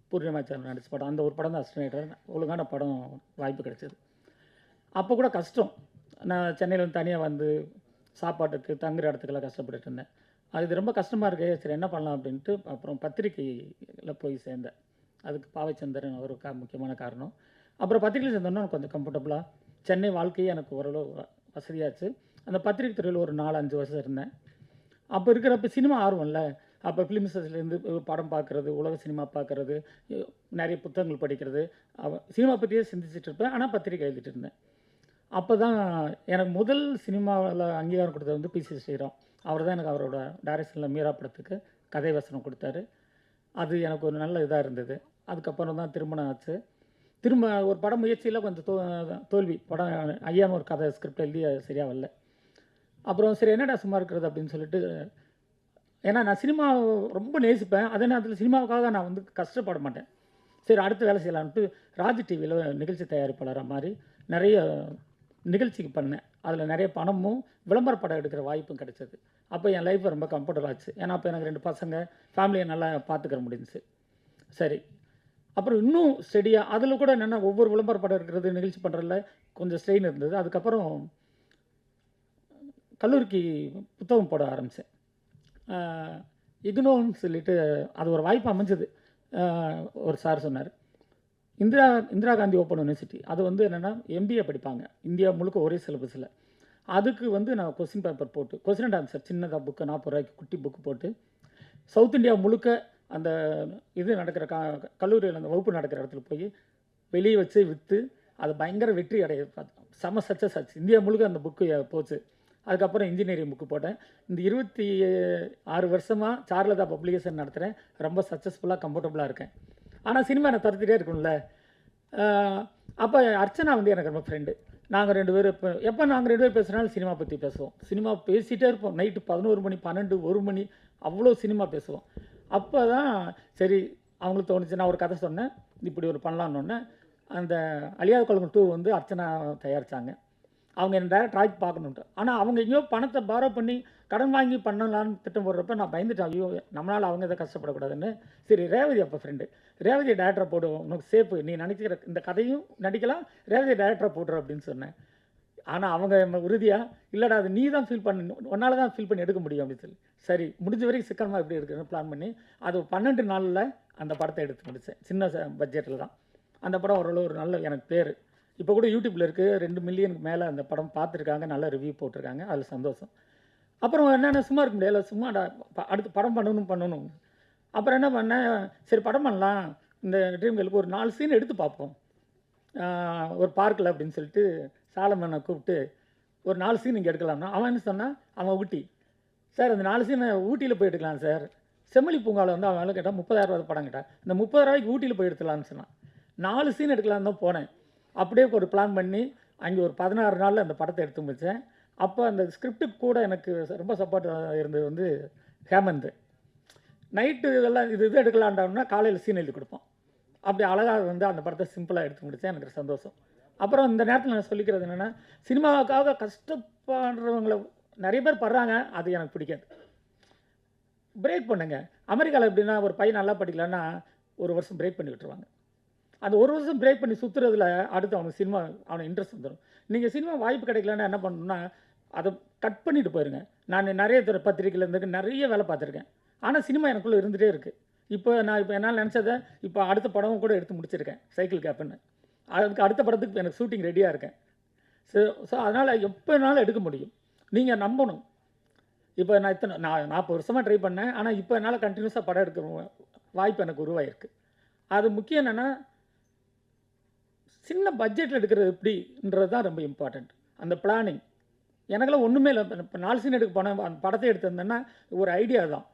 பூர்ணிமாச்சாரம் நடிச்ச படம். அந்த ஒரு படம் தான் அசிஸ்டன்ட் ஒழுங்கான படம் வாய்ப்பு கிடைச்சிது. அப்போ கூட கஷ்டம். நான் சென்னையில் தனியாக சாப்பாட்டுக்கு தங்குற இடத்துக்கெல்லாம் கஷ்டப்பட்டுட்டு இருந்தேன். அது ரொம்ப கஷ்டமாக இருக்கு. சரி என்ன பண்ணலாம் அப்படின்ட்டு அப்புறம் பத்திரிக்கையில் போய் சேர்ந்தேன். அதுக்கு பாவைச்சந்திரன் ஒரு முக்கியமான காரணம். அப்புறம் பத்திரிக்கையில் சேர்ந்தோன்னா எனக்கு கொஞ்சம் கம்ஃபர்டபுளாக சென்னை வாழ்க்கையே எனக்கு ஓரளவு வசதியாச்சு. அந்த பத்திரிக்கை துறையில் ஒரு 4-5 வருஷம் இருந்தேன். அப்போ இருக்கிறப்ப சினிமா ஆர்வம் இல்லை. அப்போ ஃபிலிம் இண்டஸ்ட்ரியிலேருந்து படம் பார்க்குறது, உலக சினிமா பார்க்குறது, நிறைய புத்தகங்கள் படிக்கிறது, சினிமா பற்றியே சிந்திச்சுட்டு இருப்பேன். ஆனால் பத்திரிக்கை எழுதிட்டு இருந்தேன். அப்போ தான் எனக்கு முதல் சினிமாவில் அங்கீகாரம் கொடுத்தது பி.சி. ஸ்ரீராம். அவர் தான் எனக்கு அவரோட டைரக்ஷனில் மீரா படத்துக்கு கதை வசனம் கொடுத்தாரு. அது எனக்கு ஒரு நல்ல இதாக இருந்தது. அதுக்கப்புறம் தான் திருமணம் ஆச்சு. திரும்ப ஒரு படம் முயற்சியில் கொஞ்சம் தோல்வி. படம் ஐயான்னு ஒரு கதை ஸ்கிரிப்ட் எழுதி சரியாக வரல. அப்புறம் சரி என்னடா சும்மா இருக்கிறது அப்படின்னு சொல்லிட்டு, ஏன்னா நான் சினிமா ரொம்ப நேசிப்பேன். அதே நேரத்தில் சினிமாவுக்காக நான் கஷ்டப்பட மாட்டேன். சரி அடுத்த வேலை செய்யலான்ட்டு ராஜ் டிவியில் நிகழ்ச்சி தயாரிப்பாளராக மாதிரி நிறைய நிகழ்ச்சிக்கு பண்ணேன். அதில் நிறைய பணமும் விளம்பர படம் எடுக்கிற வாய்ப்பும் கிடைச்சது. அப்போ என் லைஃப் ரொம்ப கம்ஃபர்டபுள் ஆச்சு. ஏன்னா அப்போ எனக்கு 2 பசங்க, ஃபேமிலியை நல்லா பார்த்துக்கிற முடிஞ்சிச்சு. சரி அப்புறம் இன்னும் ஸ்டெடியாக அதில் கூட என்னென்னா ஒவ்வொரு விளம்பர படம் இருக்கிறது நிகழ்ச்சி பண்ணுறதுல கொஞ்சம் ஸ்ட்ரெயின் இருந்தது. அதுக்கப்புறம் கல்லூரிக்கு புத்தகம் போட ஆரம்பித்தேன். இக்னோன்னு சொல்லிட்டு அது ஒரு வாய்ப்பு அமைஞ்சது. ஒரு சார் சொன்னார், இந்திரா காந்தி ஓப்பன் யூனிவர்சிட்டி அது வந்து என்னென்னா எம்பிஏ படிப்பாங்க இந்தியா முழுக்க ஒரே சிலபஸில். அதுக்கு வந்து நான் கொஸ்டின் பேப்பர் போட்டு கொஸ்டின் அண்ட் ஆன்சர் சின்னதாக புக்கு 40 ரூபாய்க்கு குட்டி புக்கு போட்டு சவுத் இந்தியா முழுக்க அந்த இது நடக்கிற கல்லூரியில் அந்த வகுப்பு நடக்கிற இடத்துல போய் வெளியே வச்சு விற்று அது பயங்கர வெற்றி அடைய செம சக்ஸஸ் ஆச்சு. இந்தியா முழுக்க அந்த புக்கு போச்சு. அதுக்கப்புறம் இன்ஜினியரிங் புக்கு போட்டேன். இந்த 26 வருஷமாக சார்லதா பப்ளிகேஷன் நடத்துகிறேன். ரொம்ப சக்ஸஸ்ஃபுல்லாக கம்ஃபர்டபுளாக இருக்கேன். ஆனால் சினிமா நான் தடுத்துட்டே இருக்கும்ல. அப்போ அர்ச்சனா வந்து எனக்கு ரொம்ப ஃப்ரெண்டு. நாங்கள் 2 பேரும் எப்போ நாங்கள் 2 பேர் பேசுனாலும் சினிமா பற்றி பேசுவோம். சினிமா பேசிகிட்டே இருப்போம். நைட்டு 11 மணி 12 1 மணி அவ்வளோ சினிமா பேசுவோம். அப்போ தான் சரி அவங்களுக்கு தோணுச்சு. நான் ஒரு கதை சொன்னேன், இப்படி ஒரு பண்ணலான்னொன்னே அந்த அழியாத குழந்தை 2 வந்து அர்ச்சனா தயாரித்தாங்க. அவங்க என்ன டேரக்ட் ஆகி பார்க்கணுன்ட்டு. ஆனால் அவங்க எங்கேயோ பணத்தை பாரோ பண்ணி கடன் வாங்கி பண்ணலான்னு திட்டம் போடுறப்ப நான் பயந்துட்டேன். ஐயோ நம்மளால் அவங்க எதை கஷ்டப்படக்கூடாதுன்னு. சரி ரேவதி அப்போ ஃப்ரெண்டு, ரேவதி டேரக்டரை போடுவோம், உனக்கு சேஃபு, நீ நினைக்கிற இந்த கதையும் நடிக்கலாம், ரேவதி டேரக்டரை போடுற அப்படின்னு சொன்னேன். ஆனால் அவங்க உறுதியாக இல்லைடா அது நீ தான் ஃபீல் பண்ணி உன்னால் தான் ஃபீல் பண்ணி எடுக்க முடியும் அப்படின்னு சொல்லி சரி முடிஞ்ச வரைக்கும் சிக்கனமாக எப்படி இருக்குன்னு பிளான் பண்ணி அது 12 நாளில் அந்த படத்தை எடுத்து முடித்தேன். சின்ன பட்ஜெட்டில் தான். அந்த படம் ஓரளவு ஒரு நல்ல எனக்கு பேர் இப்போ கூட யூடியூப்பில் இருக்குது. 2 மில்லியனுக்கு மேலே அந்த படம் பார்த்துருக்காங்க, நல்ல ரிவ்யூ போட்டிருக்காங்க. அதில் சந்தோஷம். அப்புறம் என்னென்ன சும்மா இருக்க முடியல, சும்மா அடுத்து படம் பண்ணணும். அப்புறம் என்ன பண்ணேன், சரி படம் பண்ணலாம், இந்த ட்ரீம் கேர்ளுக்கு ஒரு 4 சீன் எடுத்து பார்ப்போம் ஒரு பார்க்கில் அப்படின்னு சொல்லிட்டு சாலமனை கூப்பிட்டு ஒரு 4 சீன் இங்கே எடுக்கலாம்னா அவன் என்ன சொன்னான், அவன் ஊட்டி சார் அந்த 4 சீனை ஊட்டியில் போய் எடுக்கலாம் சார். செம்மொழி பூங்காவில் வந்து அவன் கேட்டால் 30,000 ரூபா படம் கேட்டான். இந்த 30,000 ரூபாய்க்கு ஊட்டியில் போய் எடுத்துலான்னு சொன்னான். 4 சீன் எடுக்கலான்னு தான் போனேன். அப்படியே ஒரு பிளான் பண்ணி அங்கே ஒரு 16 நாளில் அந்த படத்தை எடுத்து முடித்தேன். அப்போ அந்த ஸ்கிரிப்டுக்கு கூட எனக்கு ரொம்ப சப்போர்ட் இருந்தது வந்து ஹேமந்த். நைட்டு இதெல்லாம் இது எடுக்கலான்டான்னா காலையில் சீன் எழுதி கொடுப்போம். அப்படி அழகாக வந்து அந்த படத்தை சிம்பிளாக எடுத்து முடித்தேன். எனக்கு சந்தோஷம். அப்புறம் இந்த நேரத்தில் நான் சொல்லிக்கிறது என்னென்னா, சினிமாவுக்காக கஷ்டப்படுறவங்களை நிறைய பேர் படுறாங்க, அது எனக்கு பிடிக்காது. பிரேக் பண்ணுங்க. அமெரிக்காவில் எப்படின்னா ஒரு பையன் நல்லா படிக்கலன்னா 1 வருஷம் பிரேக் பண்ணி விட்டுருவாங்க. அந்த 1 வருஷம் பிரேக் பண்ணி சுற்றுறதுல அடுத்து அவனுக்கு சினிமா அவனுக்கு இன்ட்ரெஸ்ட் வந்துடும். நீங்கள் சினிமா வாய்ப்பு கிடைக்கலன்னா என்ன பண்ணணும்னா அதை கட் பண்ணிட்டு போயிருங்க. நான் நிறைய பத்திரிக்கையில் இருந்து நிறைய வேலை பார்த்துருக்கேன். ஆனால் சினிமா எனக்குள்ளே இருந்துகிட்டே இருக்குது. இப்போ என்னால் நினச்சதை இப்போ அடுத்த படமும் கூட எடுத்து முடிச்சிருக்கேன், சைக்கிள் கேப்புன்னு. அதுக்கு அடுத்த படத்துக்கு எனக்கு ஷூட்டிங் ரெடியாக இருக்கேன். ஸோ அதனால் எப்போனாலும் எடுக்க முடியும். நீங்கள் நம்பணும். இப்போ நான் 40 வருஷமாக ட்ரை பண்ணேன். ஆனால் இப்போ என்னால் கண்டினியூஸாக படம் எடுக்கிற வாய்ப்பு எனக்கு உருவாயிருக்கு. அது முக்கியம் என்னென்னா சின்ன பட்ஜெட்டில் எடுக்கிறது எப்படின்றது தான் ரொம்ப இம்பார்ட்டண்ட். அந்த பிளானிங் எனக்கெல்லாம் ஒன்றுமே இல்லை. இப்போ 4 சீன் எடுக்க போனேன், அந்த படத்தை எடுத்திருந்தேன்னா ஒரு ஐடியா தான்.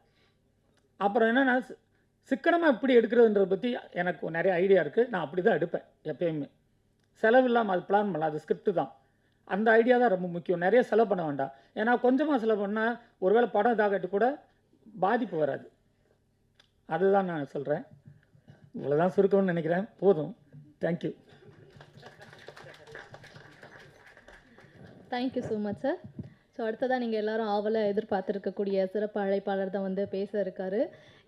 அப்புறம் என்னென்னா சிக்கனமாக எப்படி எடுக்கிறதுன்றதை பற்றி எனக்கு நிறைய ஐடியா இருக்குது. நான் அப்படி தான் எடுப்பேன் எப்பயுமே. செலவு இல்லாமல் அது பிளான் பண்ணலாம். அது ஸ்கிரிப்ட் தான். அந்த ஐடியா தான் ரொம்ப முக்கியம். நிறைய செலவு பண்ண வேண்டாம். ஏன்னா கொஞ்சமாக செலவு பண்ணால் ஒருவேளை படம் இதாகட்டு கூட பாதிப்பு வராது. அதுதான் நான் சொல்கிறேன். இவ்வளோதான் சுருக்கம்னு நினைக்கிறேன். போதும். Thank you. Thank you so much sir. So அடுத்ததாக நீங்கள் எல்லாரும் ஆவலாக எதிர்பார்த்துருக்கக்கூடிய சிறப்பு அழைப்பாளர் தான் வந்து பேச இருக்காரு.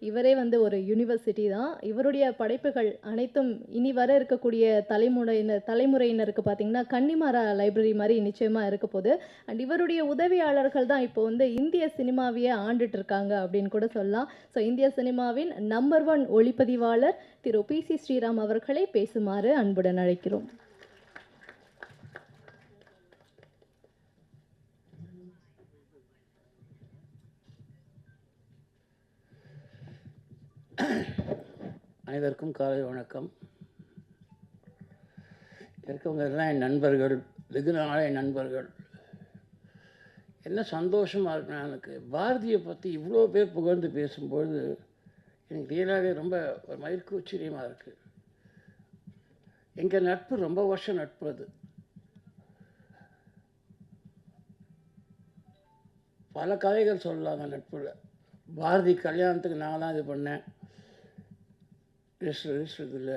இவரே வந்து ஒரு யூனிவர்சிட்டி தான். இவருடைய படைப்புகள் அனைத்தும் இனி வர இருக்கக்கூடிய தலைமுறையினருக்கு பார்த்திங்கன்னா கன்னிமாரா லைப்ரரி மாதிரி நிச்சயமாக இருக்க போகுது. அண்ட் இவருடைய உதவியாளர்கள் தான் இப்போ வந்து இந்திய சினிமாவையே ஆண்டுட்டு இருக்காங்க அப்படின்னு கூட சொல்லலாம். ஸோ இந்திய சினிமாவின் நம்பர் 1 ஒளிப்பதிவாளர் திரு PC ஸ்ரீராம் அவர்களை பேசுமாறு அன்புடன் அழைக்கிறோம். அனைவருக்கும் காலை வணக்கம். இருக்கவங்க எல்லாம் என் நண்பர்கள், வெகு நாளை நண்பர்கள். என்ன சந்தோஷமாக இருக்குன்னா, எனக்கு பாரதியை பற்றி இவ்வளோ பேர் புகழ்ந்து பேசும்பொழுது எனக்கு ரியலாகவே ரொம்ப ஒரு மயிர்கூச்சரியமாக இருக்குது. எங்கள் நட்பு ரொம்ப வருஷம் நட்பு. அது பல கதைகள் சொல்லலாங்க நட்பில். பாரதி கல்யாணத்துக்கு நான் தான் இது பண்ணேன். இல்லை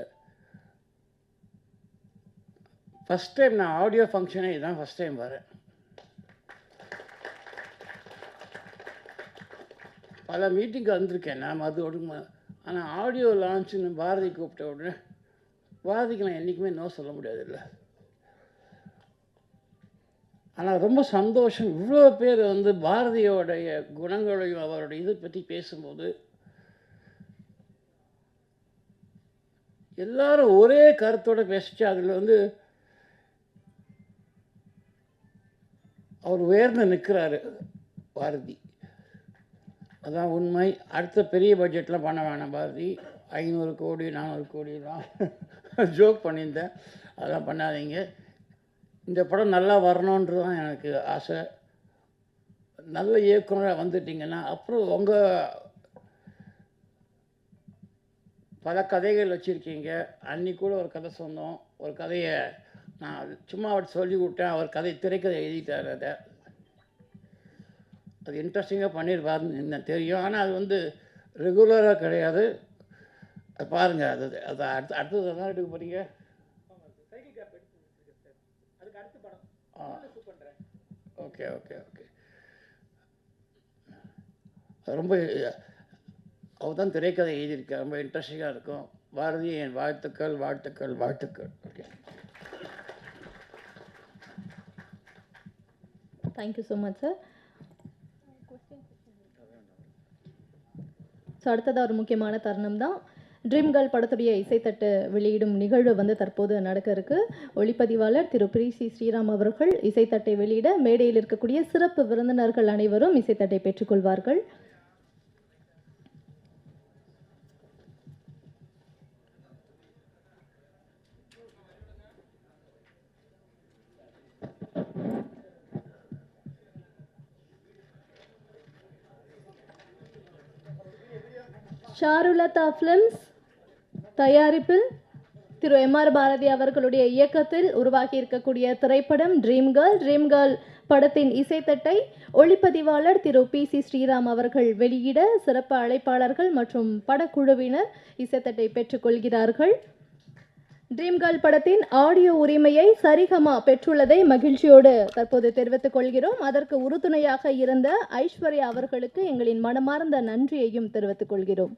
ஃபஸ்ட் டைம் நான் ஆடியோ ஃபங்க்ஷனே இதுதான் ஃபஸ்ட் டைம் வரேன். பல மீட்டிங்கு வந்திருக்கேன் நான். ஆனால் ஆடியோ லான்ச்சுன்னு பாரதி கூப்பிட்ட உடனே பாரதிக்கு நான் என்றைக்குமே நோ சொல்ல முடியாதுல்ல. ஆனால் ரொம்ப சந்தோஷம், இவ்வளோ பேர் வந்து பாரதியோடைய குணங்களையும் அவருடைய இதை பற்றி பேசும்போது எல்லாரும் ஒரே கருத்தோடு பேசிச்சு. அதில் வந்து அவர் உயர்ந்து நிற்கிறாரு பாரதி, அதான் உண்மை. அடுத்த பெரிய பட்ஜெட்லாம் பண்ண வேணாம் பாரதி, 500 கோடி 400 கோடிலாம் ஜோக் பண்ணியிருந்தேன், அதெல்லாம் பண்ணாதீங்க. இந்த படம் நல்லா வரணுன்றது தான் எனக்கு ஆசை. நல்ல இயக்குனராக வந்துட்டிங்கன்னா அப்புறம் உங்கள் பல கதைகள் வச்சுருக்கீங்க. அன்றைக்கி கூட ஒரு கதை சொன்னோம், ஒரு கதையை நான் சும்மா அவர் சொல்லி விட்டேன், அவர் கதை திரைக்கதை எழுதிட்டார். அது இன்ட்ரெஸ்டிங்காக பண்ணியிருப்பாருன்னு எனக்கு தெரியும். ஆனால் அது வந்து ரெகுலராக கிடையாது. அது பாருங்கள், அது அடுத்தது தான் எடுக்க போகிறீங்க. Okay okay okay. ரொம்ப அவர் தான் திரைக்கதை எழுதியிருக்கார், ரொம்ப இன்ட்ரெஸ்டிங்காக இருக்கும். பாரதி, என் வாழ்த்துக்கள் வாழ்த்துக்கள் வாழ்த்துக்கள். Okay, thank you so much sir. So அடுத்ததாக ஒரு முக்கியமான தருணம் தான் ட்ரீம் கேர்ள் படத்துடைய இசைத்தட்டு வெளியிடும் நிகழ்வு வந்து தற்போது நடக்க இருக்கு. ஒளிப்பதிவாளர் திரு பிரிசி ஸ்ரீராம் அவர்கள் இசைத்தட்டை வெளியிட மேடையில் இருக்கக்கூடிய சிறப்பு விருந்தினர்கள் அனைவரும் இசைத்தட்டை பெற்றுக்கொள்வார்கள். ஷாருலதா ஃபிலிம்ஸ் தயாரிப்பில் திரு எம்.ஆர். பாரதி அவர்களுடைய இயக்கத்தில் உருவாகி இருக்கக்கூடிய திரைப்படம் ட்ரீம் கேர்ள். ட்ரீம் கேர்ள் படத்தின் இசைத்தட்டை ஒளிப்பதிவாளர் திரு பி.சி. ஸ்ரீராம் அவர்கள் வெளியிட சிறப்பு அழைப்பாளர்கள் மற்றும் படக்குழுவினர் இசைத்தட்டை பெற்றுக்கொள்கிறார்கள். ட்ரீம் கேர்ள் படத்தின் ஆடியோ உரிமையை சரிகமா பெற்றுள்ளதை மகிழ்ச்சியோடு தற்போது தெரிவித்துக் கொள்கிறோம். அதற்கு உறுதுணையாக இருந்த ஐஸ்வர்யா அவர்களுக்கு எங்களின் மனமார்ந்த நன்றியையும் தெரிவித்துக் கொள்கிறோம்.